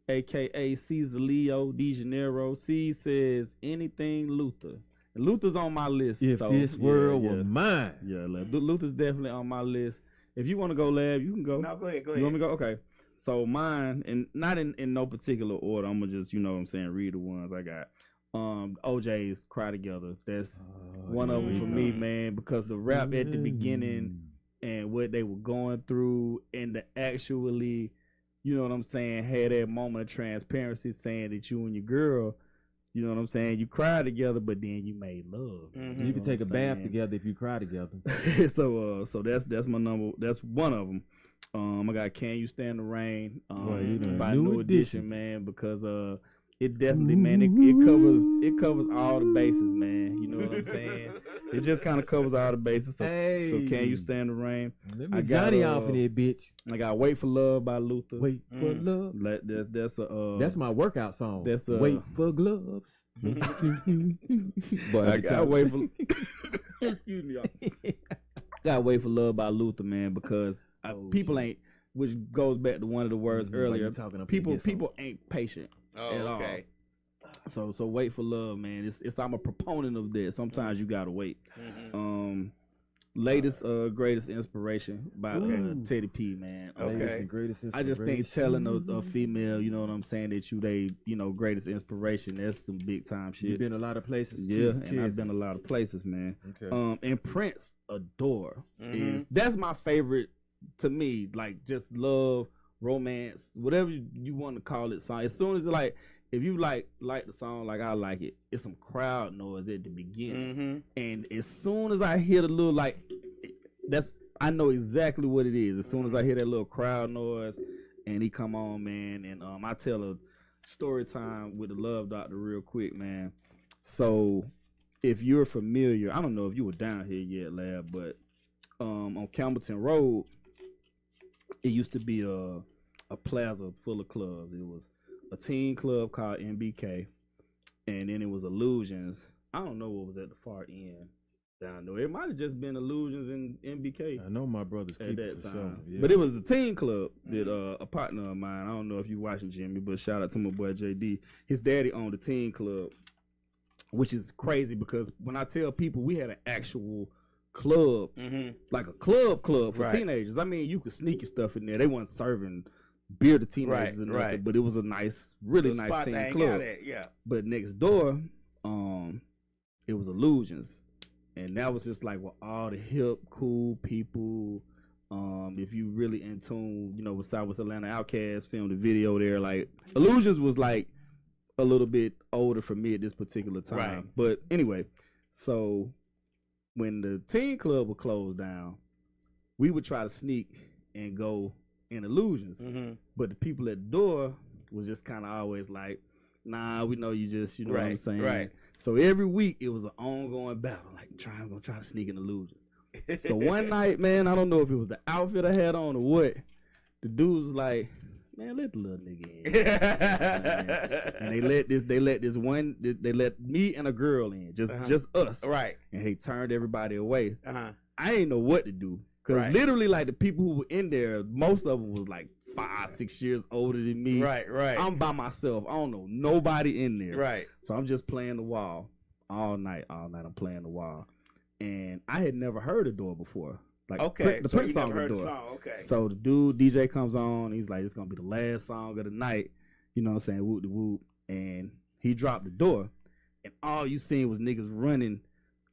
aka Caesar Leo De Janeiro. C says anything Luther. And Luther's on my list. If this world were mine. Yeah, Luther's definitely on my list. If you want to go, Lab, you can go. No, go ahead. You want me to go? Okay. So mine, and not in no particular order. I'm gonna just, read the ones I got. OJ's Cry Together. That's one of them for me, man, because the rap at the beginning and what they were going through and the actually, had that moment of transparency saying that you and your girl, you cried together, but then you made love. You can take a bath together if you cry together. So that's my number. That's one of them. I got Can You Stand the Rain by New Edition, man, because it definitely, man, it covers all the bases, man. You know what I'm saying? It just kind of covers all the bases. So, so Can You Stand the Rain? Let me Johnny off of that bitch. I got Wait for Love by Luther. Wait for love. That's my workout song. That's Wait for gloves. But I got Wait for excuse me, y'all. Got Wait for Love by Luther, man, because people ain't, which goes back to one of the words earlier. People ain't patient at all. So Wait for Love, man. I'm a proponent of this. Sometimes you gotta wait. latest greatest inspiration by Teddy P, man. Latest and greatest I just think telling a female, you know what I'm saying, that they greatest inspiration, that's some big time shit. You've been a lot of places. Yeah, and I've been a lot of places, man. Okay. And Prince, Adore, that's my favorite to me. Like, just love, romance, whatever you want to call it song. As soon as if you like the song like I like it, it's some crowd noise at the beginning, and as soon as I hear the little I know exactly what it is. As soon as I hear that little crowd noise, and he come on, man, and I tell a story time with the Love Doctor real quick, man. So if you're familiar, I don't know if you were down here yet, Lab, but on Campbellton Road, it used to be a plaza full of clubs. It was a teen club called MBK, and then it was Illusions. I don't know what was at the far end down there. It might have just been Illusions and MBK. I know my brother's at that for time, sure. Yeah. but it was a teen club that a partner of mine. I don't know if you watching, Jimmy, but shout out to my boy JD. His daddy owned a teen club, which is crazy because when I tell people we had an actual club, like a club for teenagers. I mean, you could sneak your stuff in there. They weren't serving beer to teenagers and nothing, but it was a nice, really nice teen club. But next door, it was Illusions, and that was just like with all the hip, cool people. If you really in tune, with Southwest Atlanta Outkast, filmed a video there. Like, Illusions was like a little bit older for me at this particular time. Right. But anyway, so when the teen club would close down, we would try to sneak and go in Illusions. But the people at the door was just kind of always like, nah, we know you just, you know what I'm saying? Right. So every week it was an ongoing battle. Like, I'm going to try to sneak in Illusions. So one night, man, I don't know if it was the outfit I had on or what, the dude was like, man, let the little nigga in. And they let me and a girl in, just us. Right. And he turned everybody away. I ain't know what to do. Because literally, like, the people who were in there, most of them was like 5-6 years older than me. Right. I'm by myself. I don't know nobody in there. Right. So I'm just playing the wall all night. I'm playing the wall. And I had never heard Adore before. Like, the Prince song Adore. So the dude, DJ comes on. He's like, it's going to be the last song of the night. You know what I'm saying? Whoop de whoop. And he dropped Adore. And all you seen was niggas running,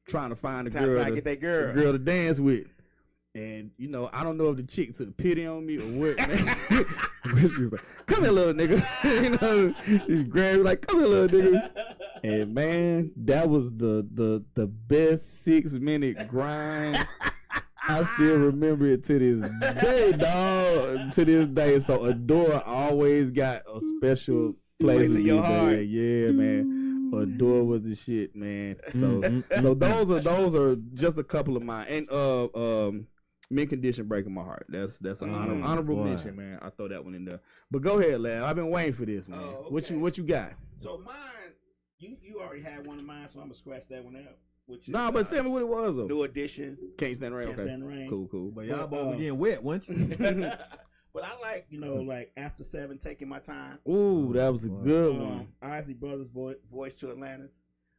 trying to find a girl to dance with. And, I don't know if the chick took pity on me or what, man. She was like, come here, little nigga. He grabbed me like, come here, little nigga. And, man, that was the best 6-minute grind. I still remember it to this day, dog. To this day. So Adore always got a special place in your heart. Yeah, man. Adore was the shit, man. So those are just a couple of mine. And Mint Condition, Breaking My Heart. That's an honorable mention, man. I throw that one in there. But go ahead, lad. I've been waiting for this, man. Okay. What you got? So mine, you already had one of mine, so I'm gonna scratch that one out. But tell me what it was though. New Edition. Can't Stand the Rain. Can't Stand the Rain. Cool. But y'all both were getting wet, weren't you? But I like, like After 7, Taking My Time. Ooh, that was a good one. Ozzy Brothers, Voice to Atlantis.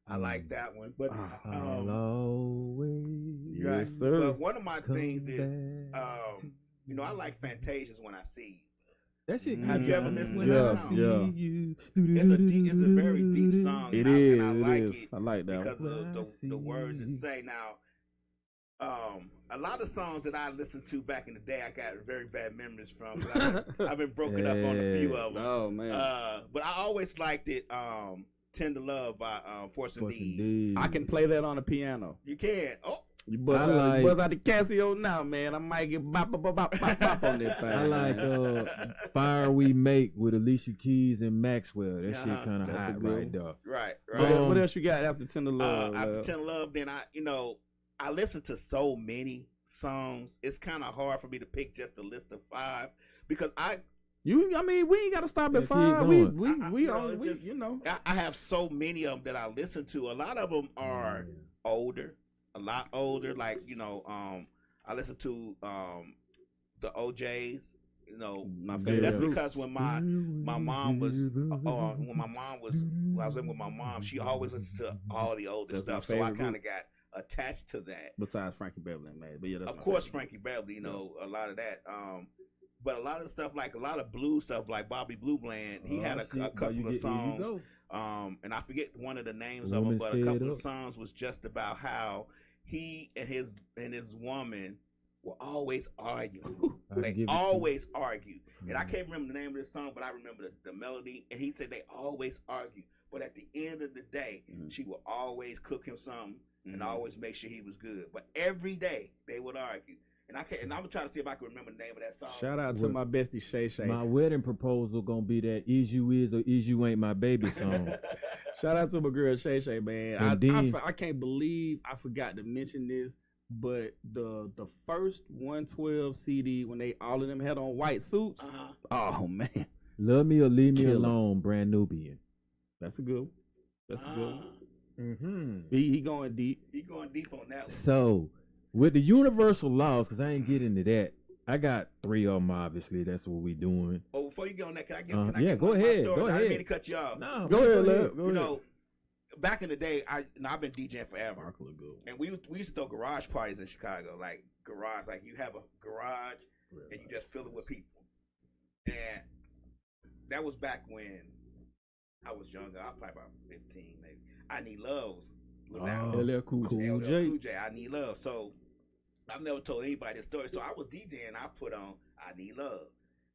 I like that one. But I'll always. Right. But one of my things is, I like Fantasias When I See You. That shit. Have you ever listened to that song? Yeah. It's a very deep song. It is. I like it. I like that because of the words it say. Now, a lot of songs that I listened to back in the day, I got very bad memories from. I've been broken up on a few of them. Oh man! But I always liked it. Tender Love by Force and Deeds. I can play that on the piano. You can. Oh. You buzz out the Casio now, man. I might get bop on that thing. I like Fire We Make with Alicia Keys and Maxwell. That shit kind of hot right there. Right. What else you got after Tender Love? After Tender Love, then I listen to so many songs. It's kind of hard for me to pick just a list of 5 because we ain't gotta stop at 5. I have so many of them that I listen to. A lot of them are older. A lot older, like I listen to the OJs. That's because when my mom was when I was living with my mom, she always listened to all the older stuff. So I kind of got attached to that. Besides Frankie Beverly and Maze, but yeah, that's Of my course, favorite. Frankie Beverly, a lot of that. But a lot of stuff, like a lot of blues stuff, like Bobby Blue Bland, he had a couple of songs. And I forget one of the names of them, but a couple of songs was just about how he and his woman will always argue. They always argue. And I can't remember the name of this song, but I remember the melody. And he said they always argue. But at the end of the day, she will always cook him something and always make sure he was good. But every day they would argue. And I'm gonna try to see if I can remember the name of that song. Shout out to my bestie Shay Shay. My wedding proposal gonna be that "Is You Is or Is You Ain't My Baby" song. Shout out to my girl Shay Shay, man. I can't believe I forgot to mention this, but the first 112 CD when they all of them had on white suits. Oh man, "Love Me or Leave Me Alone," Brand Nubian. That's a good one. That's a good one. Mm-hmm. He going deep. He going deep on that one. So, with the universal laws, because I ain't get into that, I got 3 of them, obviously. That's what we doing. Oh, before you get on that, can I Yeah, get go one of my ahead. stories? Go I ahead. didn't mean to cut you off. No, Go ahead, Lil. Go ahead. Back in the day, I've been DJing forever. Good. And we used to throw garage parties in Chicago, like you have a garage and you just fill it with people. And that was back when I was younger. I was probably about 15, maybe. I Need Love was out. LL Cool J. I Need Love. So I've never told anybody this story. So I was DJing. I put on I Need Love.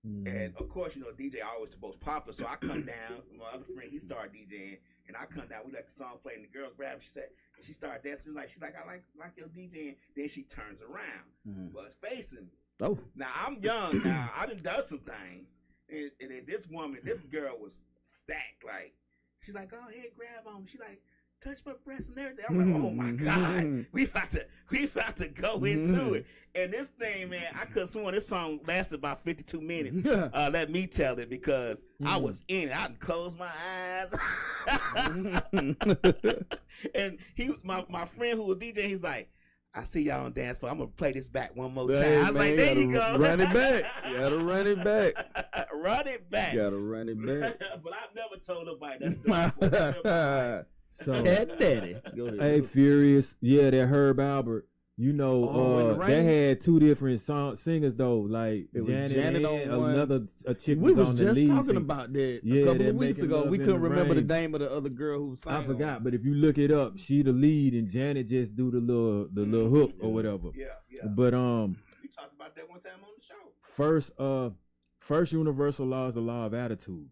And of course, DJ always the most popular. So I come down. My other friend, he started DJing, and I come down. We let the song play, and the girl grabbed. She started dancing. She's like, I like your DJing. Then she turns around, but it's facing me. Oh, now I'm young. Now I done some things, and then this girl was stacked. Like she's like, go ahead, grab on me. She like, touch my breast and everything. I'm like, oh my God, we about to go into it. And this thing, man, I could have sworn this song lasted about 52 minutes. Let me tell it, because I was in it. I closed my eyes. And my friend who was DJing, he's like, I see y'all on dance floor. I'm gonna play this back one more time. I was like, there you go. Run it back. You gotta run it back. Run it back. You gotta run it back. But I've never told nobody that story. So, Cat Daddy. Go ahead. hey, Furious, that Herb Albert. They had 2 different singers though, like Janet on and one. another chick We was on was the just lead. talking about that a couple of weeks ago. We couldn't remember the name of the other girl who sang. I forgot, but if you look it up, she the lead and Janet just do the little hook or whatever. Yeah. But we talked about that one time on the show. First universal law is the law of attitude.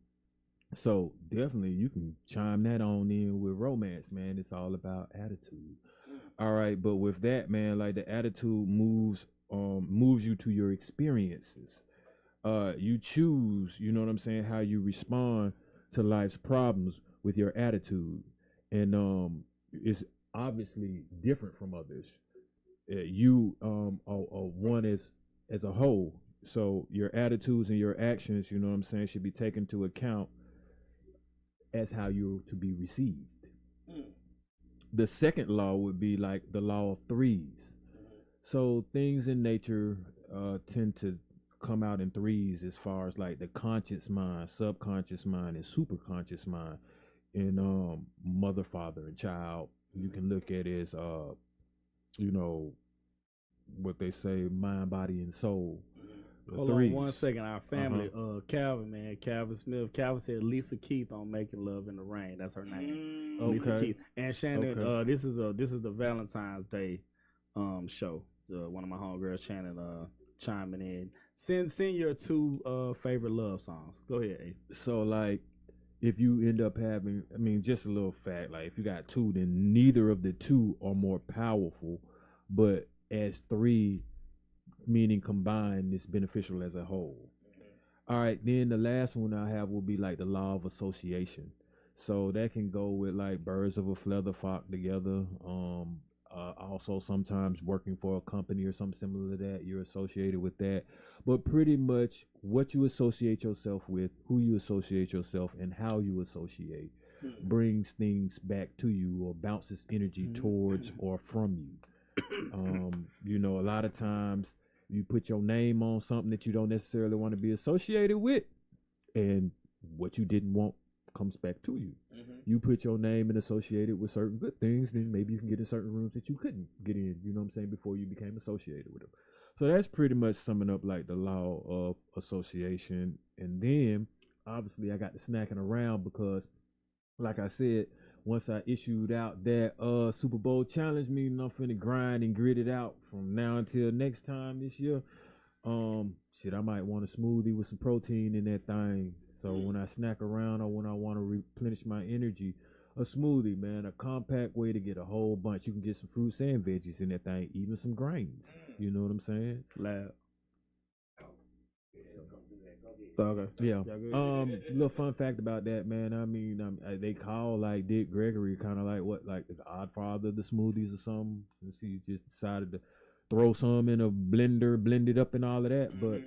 So definitely you can chime that on in with romance, man. It's all about attitude. All right, but with that, man, like the attitude moves you to your experiences. You choose, you know what I'm saying, how you respond to life's problems with your attitude. And it's obviously different from others. You are one as a whole. So your attitudes and your actions, you know what I'm saying, should be taken into account as how you're to be received. The second law would be like the law of 3s. So things in nature tend to come out in 3s as far as like the conscious mind, subconscious mind, and superconscious mind. In mother, father, and child, you can look at it as what they say, mind, body, and soul. Hold on 1 second. Our family, Calvin Smith. Calvin said Lisa Keith on Making Love in the Rain. That's her name. Lisa Keith. And Shannon, this is the Valentine's Day show. One of my homegirls, Shannon, chiming in. Send your 2 favorite love songs. Go ahead, A. So like, if you end up having, just a little fact, like if you got 2, then neither of the 2 are more powerful, but as 3, meaning combined, is beneficial as a whole. All right, then the last one I have will be like the law of association. So that can go with like birds of a feather flock together. Also sometimes working for a company or something similar to that, you're associated with that. But pretty much what you associate yourself with, who you associate yourself, and how you associate brings things back to you or bounces energy towards or from you. A lot of times you put your name on something that you don't necessarily want to be associated with, and what you didn't want comes back to you. Mm-hmm. You put your name and associated with certain good things, then maybe you can get in certain rooms that you couldn't get in, you know what I'm saying, before you became associated with them. So that's pretty much summing up like the law of association. And then obviously I got to snacking around because, like I said, once I issued out that Super Bowl challenge, meaning I'm finna grind and grit it out from now until next time this year. I might want a smoothie with some protein in that thing. So when I snack around or when I want to replenish my energy, a smoothie, man, a compact way to get a whole bunch. You can get some fruits and veggies in that thing, even some grains. You know what I'm saying? Lab. Okay. Yeah. Little fun fact about that, man. I mean, they call like Dick Gregory kind of like what, like the godfather of the smoothies or something. Since he just decided to throw some in a blender, blend it up and all of that. But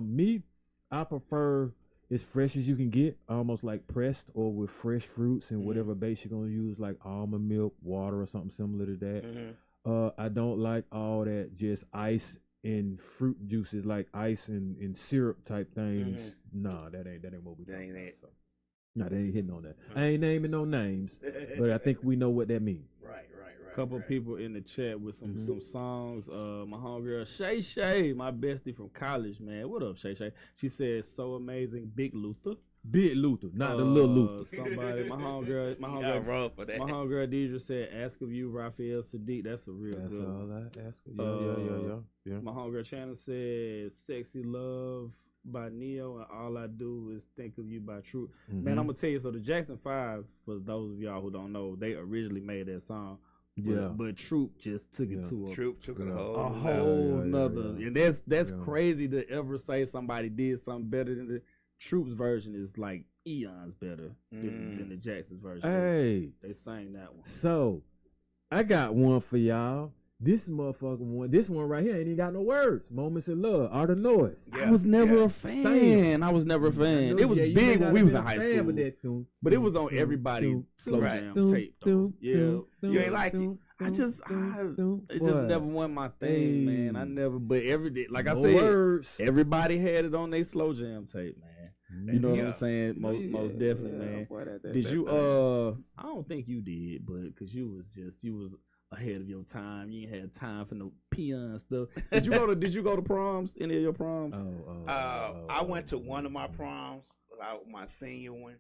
me, I prefer as fresh as you can get, almost like pressed or with fresh fruits and whatever base you're gonna use, like almond milk, water, or something similar to that. I don't like all that just ice and fruit juices, like ice and syrup type things. Nah, that ain't what we talking about. So. Nah, they ain't hitting on that. I ain't naming no names, but I think we know what that means. Right. Couple people in the chat with some songs. My homegirl Shay Shay, my bestie from college, man. What up, Shay Shay? She said, "So amazing, Big Luther." Big Luther, not the little Luther. Somebody, my homegirl Deidre said, "Ask of You, Raphael Sadiq." That's a real That's good all one. I ask. Yeah. My homegirl Shannon said, "Sexy Love" by Neo, and All I Do Is Think of You by Troop. Man, I'm gonna tell you. So the Jackson 5, for those of y'all who don't know, they originally made that song. But Troop just took it to a whole nother. And that's crazy to ever say somebody did something better than the Troop's version is like eons better than the Jackson's version. Hey, they sang that one. So I got one for y'all. This motherfucker one, this one right here ain't even got no words. Moments in Love, Art of Noise. I was never a fan. It was big when we was in high school. But it was on everybody's slow jam tape though. You ain't like it. It just never won my thing, man. I never, but like I said, everybody had it on their slow jam tape, man. You know what I'm saying? Most definitely, man. Did you? I don't think you did, but because you was ahead of your time. You ain't had time for no peon stuff. Did you go to proms? Any of your proms? I went to one of my proms, my senior one.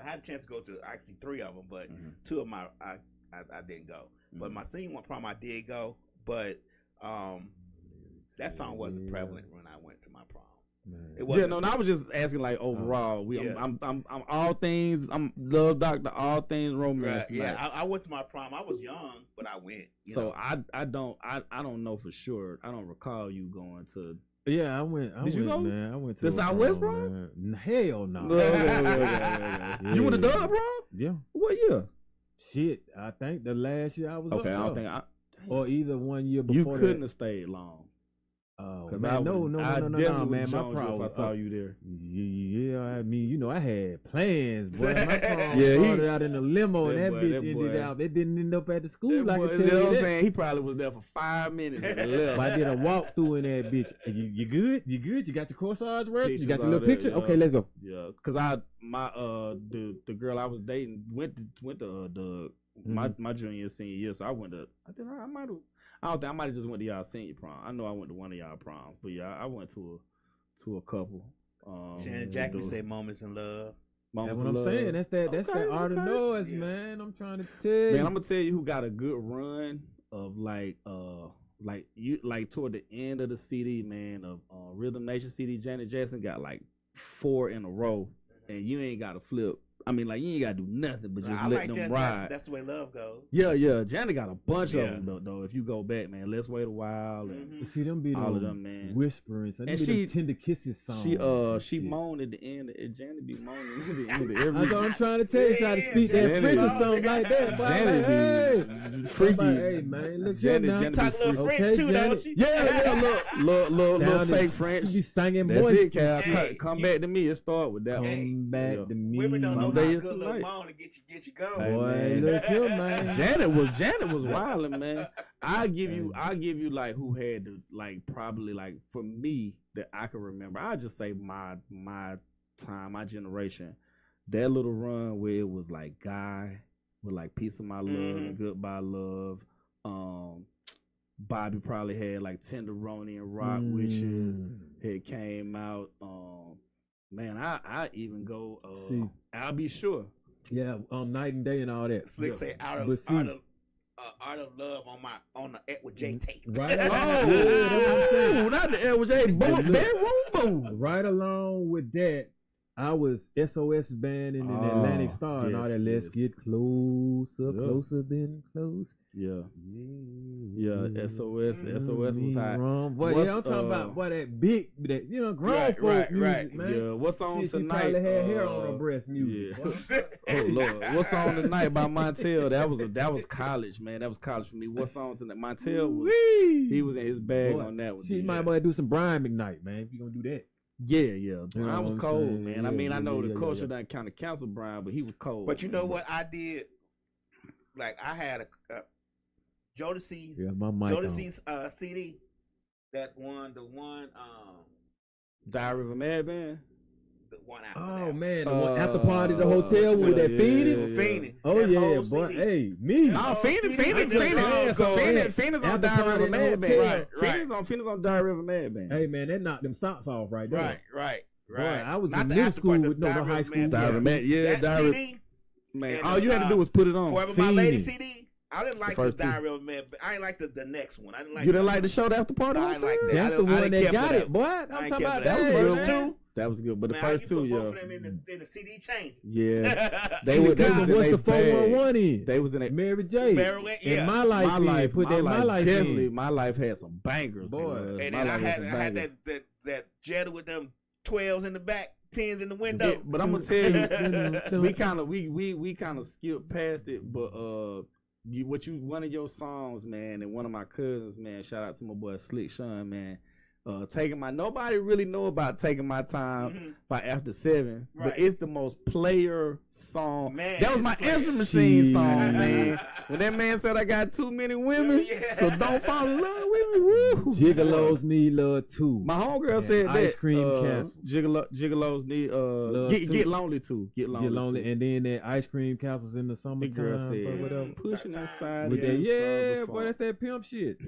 I had a chance to go to actually 3 of them, but 2 of them I didn't go. But my senior one prom I did go, but that song wasn't prevalent when I went to my prom. It wasn't. I was just asking like overall. I'm all things. I'm love doctor. All things romance. Right, yeah, I went to my prom. I was young, but I went. I don't know for sure. I don't recall you going to. Yeah, I went. Did you go? Man, I went to the Southwest prom. Hell no. You went to Dub prom? Yeah. What year? Shit, I think the last year I was okay. Up I don't think or either one year before. You couldn't have stayed long. Oh man, no, man. My prom was. I saw you there. Yeah, I mean, I had plans, boy. My prom started out in a limo, and that bitch ended out. It didn't end up at the school. Like I tell you, I'm saying, he probably was there for 5 minutes. I did a walkthrough in that bitch. You good? You good? You got your corsage ready? You got your little picture? Okay, let's go. Yeah, cause the girl I was dating went to my junior senior year, so I went to. I might have just went to y'all senior prom. I know I went to one of y'all proms, but yeah, I went to a couple. Shannon Jackman say "Moments in Love." That's what I'm saying. That's that Art of Noise, man. I'm trying to tell you. Man, I'm gonna tell you who got a good run of like toward the end of the CD, man, of Rhythm Nation CD. Janet Jackson got like 4 in a row, and you ain't got to flip. I mean, like, you ain't got to do nothing but just let them ride. That's the way love goes. Yeah. Janet got a bunch of them, though. If you go back, man, Let's Wait a While. And see, them be all of them, man. Whispering. So and she Tender Kisses songs. She moaned at the end. Janet be moaning at the end of every. That's what I'm trying to tell you. Try to speak that French or something like that. Janet be freaky. Hey, man, look Janet talk a little French too, don't she? Yeah. Little fake French. She be singing That's moist. it, Cal. Come back to me. It start with that. Come back to me. Women don't know how good little moan to get you going. Hey, boy, look here, man. Janet was wilding, man. I give you like who had to like probably like for me that I can remember. I just say my time, my generation. that little run where it was like Guy with like Piece of My Love and Goodbye Love. Bobby probably had like Tenderoni and Rock Wishes had came out. Man, I even go I'll Be Sure. Yeah, Night and Day and all that. Slick say Art of Love on the with J tape. Right along, not the L with J. Boom. Right along with that, I was SOS band and then Atlantic Star and all that. Let's get closer than close. Yeah. SOS was hot. Boy, I'm talking about that big, grown folk music, man. Yeah, what's on she tonight? She probably had hair on her breast music. Yeah. Oh Lord, what's on tonight by Montel? That was college, man. That was college for me. What's on tonight? Montel he was in his bag on that one. She might want to do some Brian McKnight, man. If you gonna do that. Yeah. Brian was cold, man. I mean, I know the culture doesn't kind of cancel Brian, but he was cold. But you know what I did? Like I had a Jodeci's CD. The one Diary of a Madman. The one out. Oh man, the one after party, the hotel with that Fiendin'. Oh yeah, boy. Hey, me. No, Fiendin's on Diary of a Madman. Fiendin's on Diary of a Madman. Hey man, that knocked them socks off right there. Right. Boy, I was in middle school with the high school. Diary of a Madman. Yeah, Diary. CD, man, all you had to do was put it on. Forever My Lady CD. I didn't like the Diary of a Man. I didn't like the next one. I didn't like. You didn't like the show after party? I didn't like that. That's the one that got it, boy. I'm talking about that. Was the first two. That was good, but the first two, both of them in the CD change. Yeah, they was the 411 in. They was in it. Mary J. Yeah. My life. Put that My Life definitely. In. My Life had some bangers, boy. And then I had that Jetta with them 12s in the back, 10s in the window. Yeah, but I'm gonna tell you, we kind of skipped past it, but one of your songs, man, and one of my cousins, man, shout out to my boy Slick Sean, man. Nobody really know about Taking My Time by After 7, but it's the most player song. Man, that was my Answer Machine song, man. When that man said I got too many women, so don't fall in love with me. Woo. Gigolos need love too. My homegirl said that. Ice cream castles. Gigolos need get lonely too. Get lonely, and then that ice cream castles in the summertime. The girl said, whatever. Pushing inside. With that, boy, that's that pimp shit.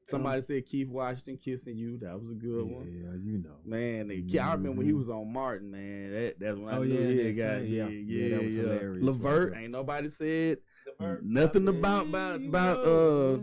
Somebody said Keith Washington Kissing You. That was a good one. Yeah, you know. Man, I remember when he was on Martin, man. That's when I knew he got that was hilarious. Levert, ain't nobody said nothing about Levert.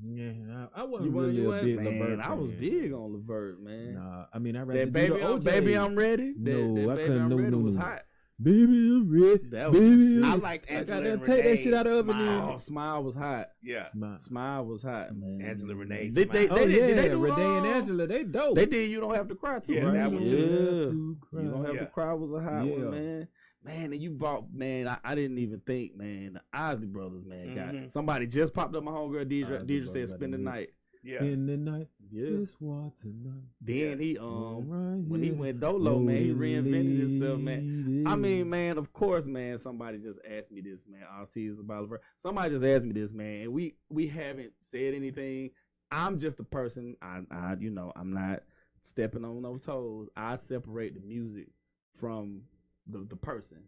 Yeah, I wasn't really a big Levert. I was big on Levert, man. Nah, I mean, I read that Baby I'm Ready. No, I couldn't. No, was hot. Baby, I'm ready. That was baby. I liked Angela and take Renee's that shit out of Smile. Smile was hot. Yeah. Smile was hot, man. Angela Renee. They Renee and Angela, they dope. They did You Don't Have to Cry too, right? That one too. You Don't Have to Cry was a hot one, man. Man, and you brought, man, I didn't even think, man, the Isley Brothers, man, got somebody just popped up. My homegirl Deidre said Spend the Night. Yeah. In the night. Yeah. Just walk tonight. Then he when he went dolo, man, he reinvented himself, man. I mean, man, of course, man, somebody just asked me this, man. I'll see this about Levert. Somebody just asked me this, man. And we haven't said anything. I'm just a person. I'm not stepping on no toes. I separate the music from the person.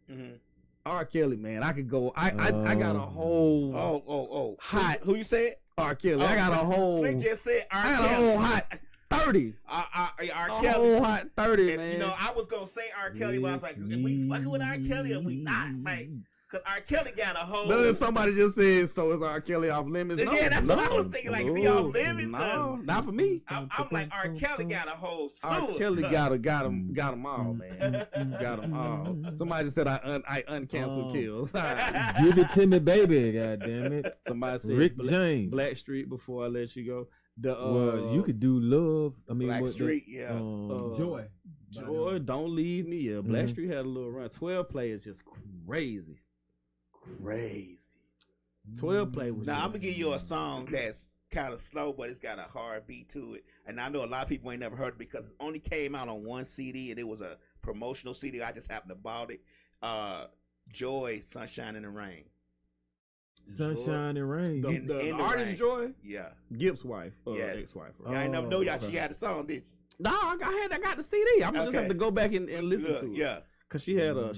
R. Kelly, man, I could go. I got a whole hot. Who you said? R. Kelly. I got a whole. Slick just said R. Kelly. I got a whole hot 30. R. Kelly. A whole hot 30, and, man. You know, I was gonna say R. Kelly, but I was like, if we fucking with R. Kelly or we not, man? Because R. Kelly got a whole. No, somebody just said, so is R. Kelly off limits? Yeah, that's what I was thinking. Like, is he off limits? No, not for me. I'm like, R. Kelly got a whole slew. R. Kelly got them all, man. Got them all. Somebody said I uncanceled kills. Give it to me, baby. God damn it. Somebody said Rick James. Blackstreet before I let you go. Well, you could do Love. I mean, Blackstreet, Joy. Joy, Don't Leave Me. Yeah, Blackstreet had a little run. 12 Play is just crazy. 12 Play was. Now I'm gonna give you a song that's kind of slow, but it's got a hard beat to it. And I know a lot of people ain't never heard it because it only came out on one CD, and it was a promotional CD. I just happened to bought it. Joy, Sunshine in the Rain. Sunshine and Rain. The artist Joy? Yeah. Gibbs' wife. Yes. Ex-wife. Right? I never know y'all. She had a song, did she? No, I got the CD. I'm just Okay. have to go back and listen Good, to it. yeah. Cause she had a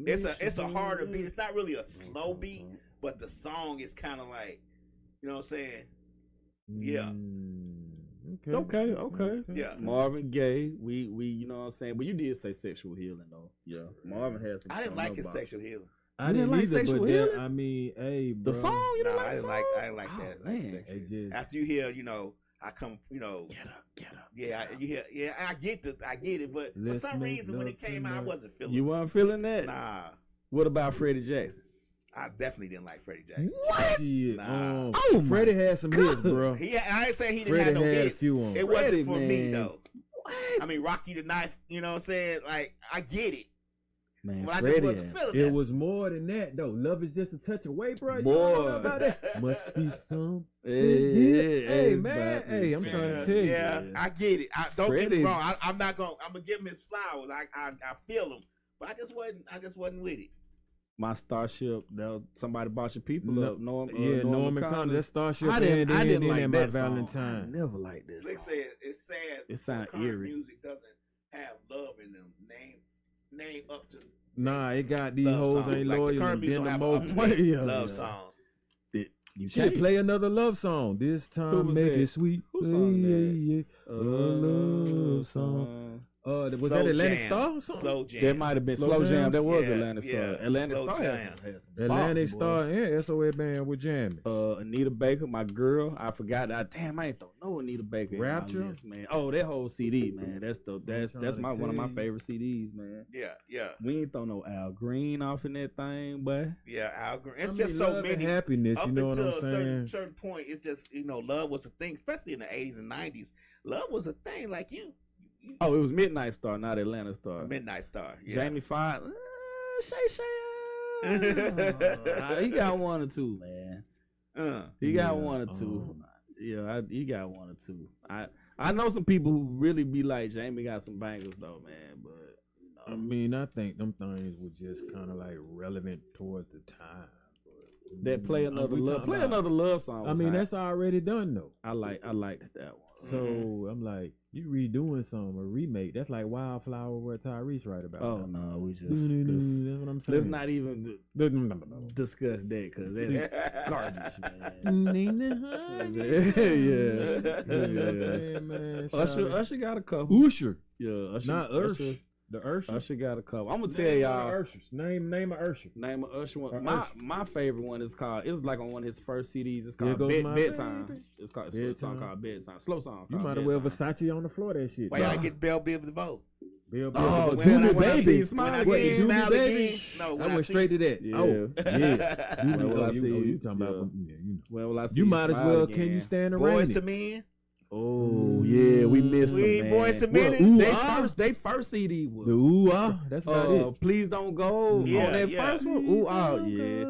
It's a harder beat. It's not really a slow beat, but the song is kind of like, you know what I'm saying? Yeah. Okay. Yeah. Marvin Gaye, we you know what I'm saying, but you did say sexual healing though. Yeah, Marvin has. I didn't like his sexual healing. I didn't like either, sexual but healing? I mean, hey, bro. The song you don't Nah, like? I didn't song? like. I didn't like that. Oh, Like man. sexual. It just- After you hear, you know, I come, you know, Get up. you hear, yeah, I get it, but for Let's some make reason when it love came out, I tonight. wasn't feeling. You weren't feeling that? Nah, What about Freddie Jackson? I definitely didn't like Freddie Jackson. What? Shit. Nah. Oh, my Freddie had some hits, bro. I ain't say he didn't Freddie have no had a hits. few on. It Freddie, wasn't for me man. though. What? I mean, Rocky the Knife. You know what I'm saying? Like, I get it, Man, but I just Freddie. wasn't feeling It that. was more than that, though. Love is just a touch away, bro. You Boy. don't know about that. Must be some. Hey, Hey, man. Hey, I'm trying to tell you. Yeah, I get it. Don't get Freddie. me wrong. I'm not gonna. I'm gonna give him his flowers. I feel him, but I just wasn't with it. My Starship, somebody bought your people No, up. Norman Connor. That Starship I didn't and like then my that song. I Valentine. never liked that Slick song. said it's sad. It sound current eerie. Music doesn't have love in them. Name up to. Nah, it got these love hoes songs. ain't Like, the loyal current and music bend don't them have over. Yeah, love yeah. songs. You Shit, can't. play another love song. This Who time was make that? it sweet. Who sung that? Yeah. A love song. Was Slow that Atlantic Jam. Star or something? Slow Jam. That might have been Slow Slow Jam. Jams? That was Yeah, Atlantic Star. yeah. Atlantic Slow Star Jam. had some Atlantic bombs, boy. Star and SOS Band with jamming. Anita Baker, my girl. I forgot that. Damn, I ain't throw no Anita Baker. Rapture? In my list, man. Oh, that whole CD, man. That's trying to one of my tell you. favorite CDs, man. Yeah. We ain't throw no Al Green off in that thing, but Yeah, Al Green. It's I just mean, so love and many. happiness. Up You know what until I'm a saying? certain point, it's just, you know, love was a thing, especially in the 80s and 90s. Love was a thing. Like you it was Midnight Star, not Atlanta Star. Midnight Star. Yeah. Jamie Foxx, Shay. He got one or two, man. He got Yeah, one or two. He got one or two. I know some people who really be like Jamie got some bangers though, man. But you know, I mean, I think them things were just kind of like relevant towards the time. that play another We love, talking play about- another love song. I mean, was that's already done though. I liked that one. So I'm like, you redoing some a remake? That's like Wildflower, where Tyrese write about. Oh no, we just That's what I'm saying. let's not even discuss that because that's garbage, man. Usher got a couple. Usher, Yeah, Usher. not Usher. The Usher. Usher got a couple. I'm gonna tell Name y'all. one of Usher's. Name a Usher. Name of Usher one. Or My Usher. my favorite one is called. It was like on one of his first CDs. It's There called Goes My Bedtime. Baby. It's called a song Bedtime. called Bedtime. Slow song. You called might as well Bedtime. Versace on the floor that shit. Why y'all get Bell Biv DeVoe? Bill, Oh, Bill, when I- Doobie when I see Baby. you smile When I What, see you Doobie smile Baby? again? No, I when went see straight to you- that. Yeah. Oh, yeah. When will I you see know, you? you talking about? Yeah. Yeah, you know. When will I see You might as smile well. again? Can you stand the Boys rain? to Men. Oh yeah, we missed We them, man. Boys to Well, Men. ooh, They ah. first CD was The ooh ah, that's about it. Please Don't Go. Yeah, on that yeah. first one. Ooh, oh yeah.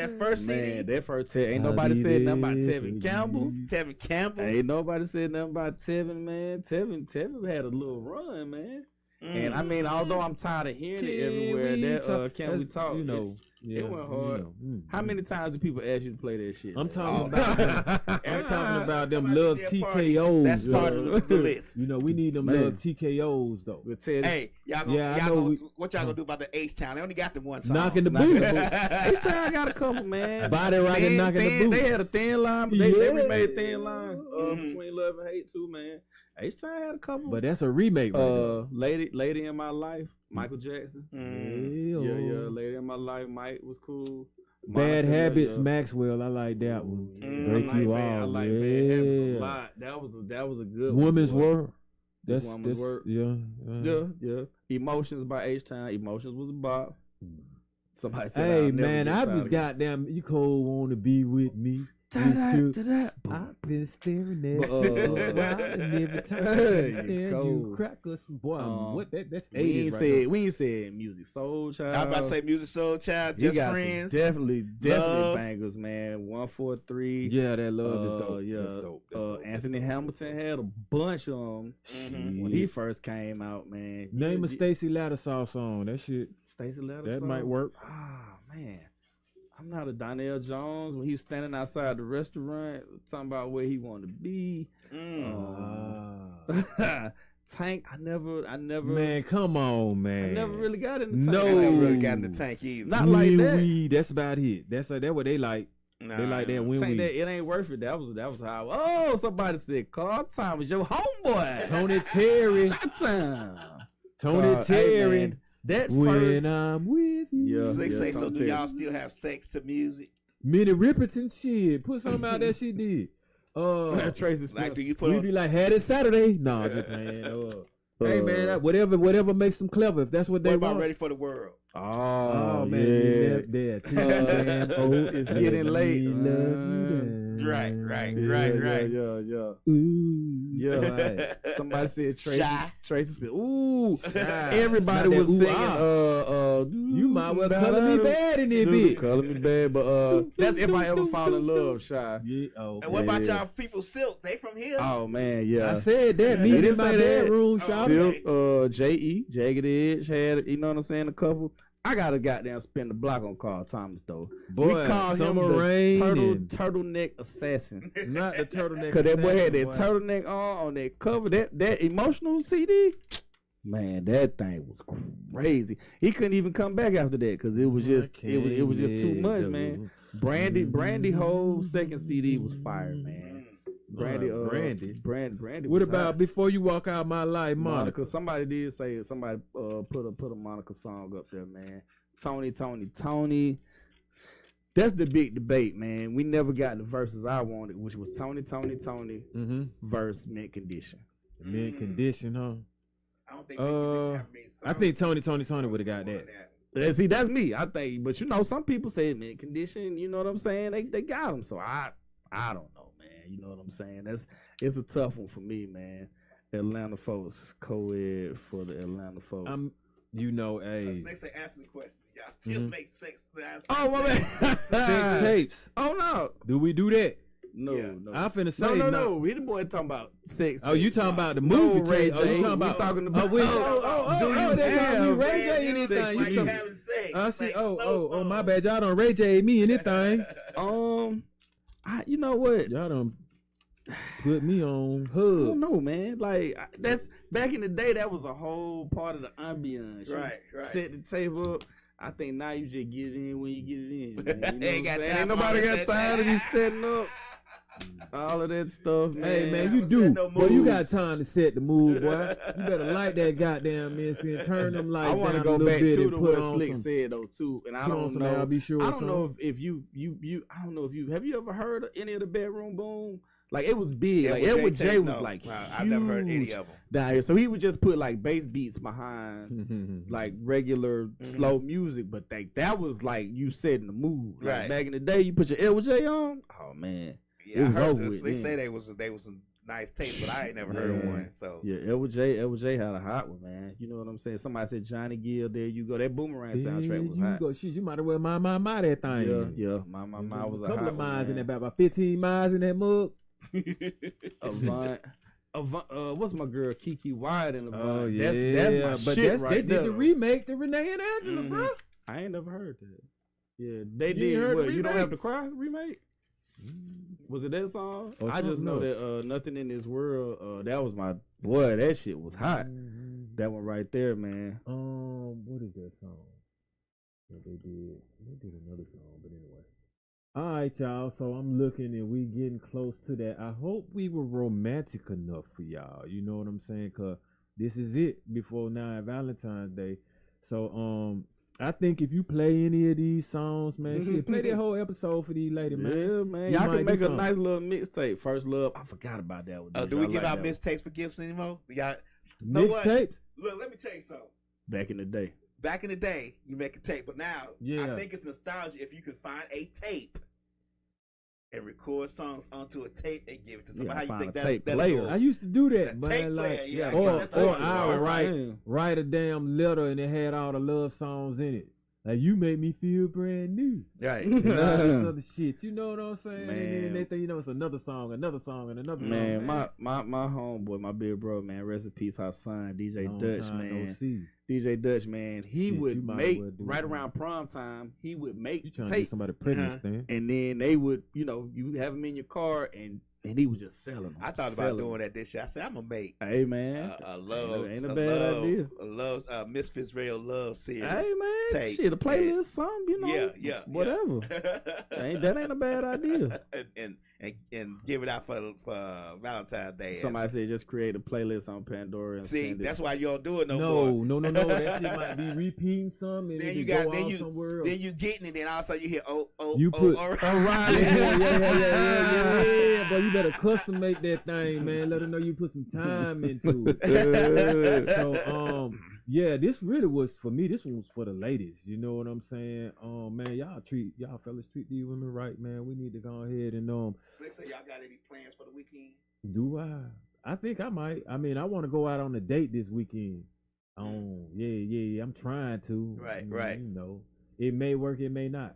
That first Man, CD. that first ain't nobody said nothing about Tevin Campbell. Tevin Campbell. Ain't nobody said nothing about Tevin, man. Tevin had a little run, man. And I mean, although I'm tired of hearing it everywhere, Can We Talk? You know, it went hard. How many times do people ask you to play that shit? I'm man? talking Oh. about. I'm Every talking time about them somebody little DJ party, TKOs. That's part yo. of the list. You know, we need them Man. little TKOs though. With Ted. Hey, y'all gonna, Yeah, I y'all know gonna, we- what y'all gonna do about the H-Town? They only got the one song. Knocking the Knocking boot. the boot. H-Town got a couple, man. Body rocking, knocking the boot. They had a thin line, but they Yeah. remade thin line Mhm. between love and hate too, man. H-Town had a couple. But that's a remake, right Lady in My Life, Michael Jackson. there. Yeah, Lady in My Life, Mike was cool. Bad Monica, Habits, yeah. Maxwell. I like that one. Mm, Break I like you Bad- I off. like yeah. Bad Habits a lot. That was a good one, Woman's boy. World. That's Woman's World. yeah. Yeah. Emotions by H-Town. Emotions was a bop. Somebody said, Hey I'll never man, get I tired was of goddamn. You cold wanna be with me? It's true. I've been staring at But, you a while, and every time I Hey, stare, you cold. crack us, boy. What that's We 80s ain't right said we ain't said Music Soul Child. I was about to say Music Soul Child, You Just got some Friends. definitely Love. bangers, man. 143. Yeah, that love is dope. Yeah. That's dope. That's dope. Anthony Hamilton had a bunch of them Mhm. when he first came out, man. Name a Stacey Lattisaw song. That shit. Stacey Lattisaw. That might work. Ah, man. I'm not a Donnell Jones when he was standing outside the restaurant talking about where he wanted to be. Tank, I never. Man, come on, man. I never really got in the tank. No. I never really got in the tank either. Not like that. Weed, that's about it. That's what they like. Nah. They like that win Tank, weed. that it ain't worth it. That was how. Oh, somebody said Carl Thomas, your homeboy. Tony Terry. Shot-town. Tony Hey, Terry. man, that When first. I'm with you. Yeah. They say, so Tony do Terry. y'all still have sex to music? Minnie Riperton shit. Put something out that she did. Tracy Like, Smith. do you put We on? be like, had it Saturday. No, just playing. Hey man, whatever makes them clever. If that's what they What about want. Ready for the World? Oh, man, yeah. there. Too damn old. It's getting late. Right. Yeah. Ooh. Yeah. Right. Somebody said Shy. Tracy Smith. Ooh. Shy. Everybody Not that was ooh, singing. ah. You might well color me bad in it, bitch. Color me bad, but that's if I ever fall in love, Shy. Yeah, okay. And what about Yeah. y'all people Silk? They from here? Oh man, yeah. I said that. They Me didn't in my say that. bedroom, Oh, shop. okay. Silk, J.E., Jagged Edge had, you know what I'm saying, a couple. I gotta goddamn spin the block on Carl Thomas though. Boy, we call him Summer the Rain and- turtleneck assassin. Not the turtleneck. Cause that boy had that assassin, boy. turtleneck on that cover, that emotional CD. Man, that thing was crazy. He couldn't even come back after that because it was just it was just too much, man. Brandy whole second CD was fire, man. Brandy. What was about hot. Before You Walk Out My Life, Monica? Somebody did say somebody put a Monica song up there, man. Tony. That's the big debate, man. We never got the verses I wanted, which was Tony Mm-hmm. verse Mint Condition. Mint Condition, huh? I don't think they have made songs. I think Tony would have got that. Yeah, see, that's me. I think, but you know, some people say Mint Condition. You know what I'm saying? They got them, so I don't know, man. You know what I'm saying? It's a tough one for me, man. Atlanta folks, co-ed for the Atlanta folks. You know, They say answer the question. Y'all still make sex? Oh my man, sex tapes. Oh no, Do we do that? no, Yeah. no. I'm finna say No. We the boy talking about sex. Oh, you tapes. talking about the No, movie? Ray tape. Oh, you J. talking about? We talking about- Oh, we, Do oh, you that's have how we Ray man, J you anything. like You talking? having sex? I see. like Oh, slow my songs. bad. Y'all don't Ray J me anything. You know what? Y'all don't put me on I don't hub. know, man. Like that's back in the day. That was a whole part of the ambiance. You Right. Set the table up. I think now you just get it in when you get it in. Man. You know Ain't what I'm got saying? time Ain't for nobody all got that. time to be setting up all of that stuff, man. Hey man, I you haven't do. said no Boy, you got moves. time to set the mood, boy. You better light that goddamn mess and turn them I lights want down to go a little back bit to and the put what on Slick some. said though too, and I Put on don't some know. I'll Be Sure. I don't know if you I don't know if you have you ever heard of any of the Bedroom Boom? Like it was big. Like Edward J was no. like Wow, huge I've never heard any of them. down here. So he would just put like bass beats behind like regular slow music, but that was like you setting the mood. Like Right. back in the day, you put your Edward J on. Oh man, Yeah, It I was heard over this. with They then. say they was some nice tapes, but I ain't never heard of Man. one. So yeah, Edward J had a hot one, man. You know what I'm saying? Somebody said Johnny Gill. There you go. That Boomerang soundtrack was you hot. go. Shit, you might as well my that thing. Yeah. My was a a couple hot of miles one, in man. that, about 15 miles in that mug. Avant. What's my girl Kiki Wyatt in Avant? Oh yeah, that's my but shit that's, right they did there. the remake, the Renee and Angela, Mhm. bro. I ain't never heard that. Yeah, they You did. heard the What, you don't remake? have to cry remake? Was it that song? Or I just something know else. that Nothing in This World. That was my boy. That shit was hot. That one right there, man. What is that song? That they did another song, but anyway. All right, y'all. So I'm looking and we getting close to that. I hope we were romantic enough for y'all. You know what I'm saying? Cause this is it before now Valentine's Day. So I think if you play any of these songs, man, shit, play that whole episode for these ladies, man. Yeah, man. You Y'all might can do make a something. nice little mixtape. First Love. I forgot about that one. do we Y'all give like out that mixtapes for gifts anymore? Y'all know what? Mixtapes. Look, let me tell you something. one? Back in the day. Back in the day, you make a tape, but now Yeah. I think it's nostalgia if you can find a tape and record songs onto a tape and give it to somebody. Yeah, How you find think a that tape that'll player. go? I used to do that, That but tape like, player, yeah, or that's what or it I was. would write Man. write a damn letter and it had all the love songs in it. Like you make me feel brand new. Right. And all this other shit. You know what I'm saying? And Man. then they think, you know, it's another song, and another song. Man, my homeboy, my big bro, man, rest in peace, Hassan, DJ Long Dutch, time no man. see. DJ Dutch, man, he Shit, would you might make well do right that. around prom time. He would make You trying to tapes, get somebody pregnant, Stan? and then they would, you know, you have him in your car, and he was just selling them. I thought about doing that this year. I said I'm gonna make Hey man, ain't a bad idea. A love Miss Fitzgerald love series. Hey man, tape. shit, a playlist, something, you know, Yeah, whatever. That ain't a bad idea. and give it out for Valentine's Day. Somebody said just create a playlist on Pandora and See, send it. that's why you don't do it no No, more. That shit might be repeating some, and Then it you could got go then off you somewhere else. then you getting it, then all of a sudden you hear You put all right. yeah. But you better custom make that thing, man. Let her know you put some time into it. So, yeah, this really was for me. This one was for the ladies. You know what I'm saying? Man, y'all fellas treat these women right, man. We need to go ahead and Slick, so y'all got any plans for the weekend? Do I think I might. I mean, I want to go out on a date this weekend. Yeah. I'm trying to. Right. You know, it may work, it may not.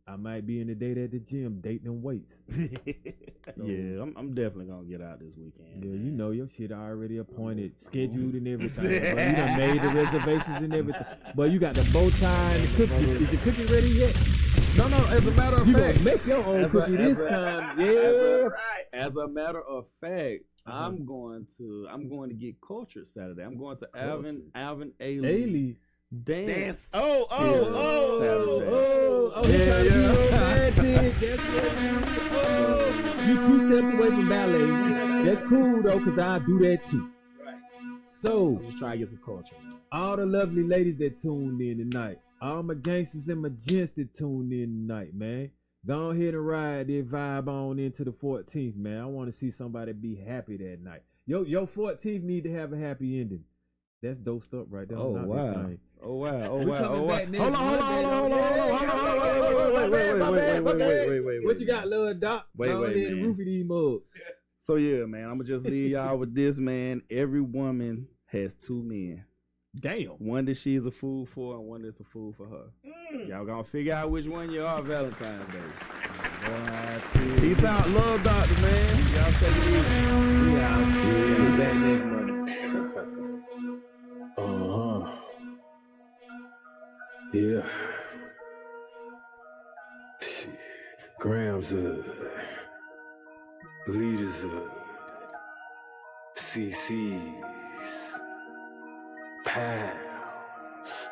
I might be in the date at the gym dating them weights. Yeah, I'm definitely gonna get out this weekend. Yeah, man. you know your shit already appointed, scheduled, and everything. But you done made the reservations and everything. But you got the bow tie and the cookie. Is your cookie ready yet? No, as a matter of You fact, gonna make your own cookie this time? Yeah. As a matter of fact, I'm going to get cultured Saturday. I'm going to Alvin Ailey dance. Oh. He trying to be romantic. That's what you 2 steps away from ballet. That's cool though, cause I do that too. Right. So, I'm just trying to get some culture. all the lovely ladies that tuned in tonight, all my gangsters and my gents that tuned in tonight, man, go ahead and ride their vibe on into the 14th, man. I want to see somebody be happy that night. Yo, 14th need to have a happy ending. That's dosed up right there. Oh wow. We coming back next Hold on. Wait. What you got, little Doc? Wait, Go ahead and man. roofie these mugs. So yeah, man, I'm gonna just leave y'all with this, man. Every woman has 2 men. Damn. One that she's a fool for and one that's a fool for her. Y'all gonna figure out which one you are Valentine's Day. Peace out. Love Doctor, man. Y'all take it easy. We out. We back next Monday. Yeah. Shit. Grams leaders CC's pounds.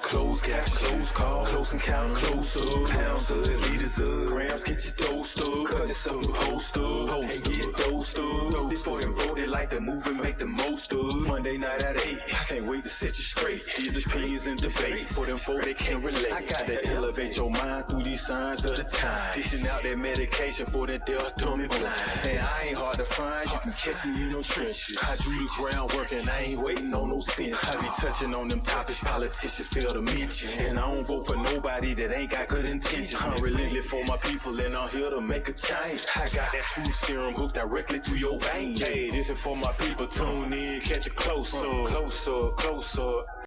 Close cap, close call, close encounter, close up. Pounds of leaders of grams, get your dose up. Cut this up, host up, and get dosed up. This for them voted like the movie, make the most of. Monday night at 8, I can't wait to set you straight. These opinions and debates for them folk that can't relate. I got to elevate your mind through these signs of the time. Dishing out that medication for that deaf, dumb and blind. And I ain't hard to find, you can catch me in them trenches. I do the groundwork and I ain't waiting on no sense. I be touching on them topics politicians fail to mention. And I don't vote for nobody that ain't got good intentions. I'm relentless for my people and I'm here to make a change. I got that true serum hooked directly to your vein. Hey, this is for my people, tune in, catch it closer.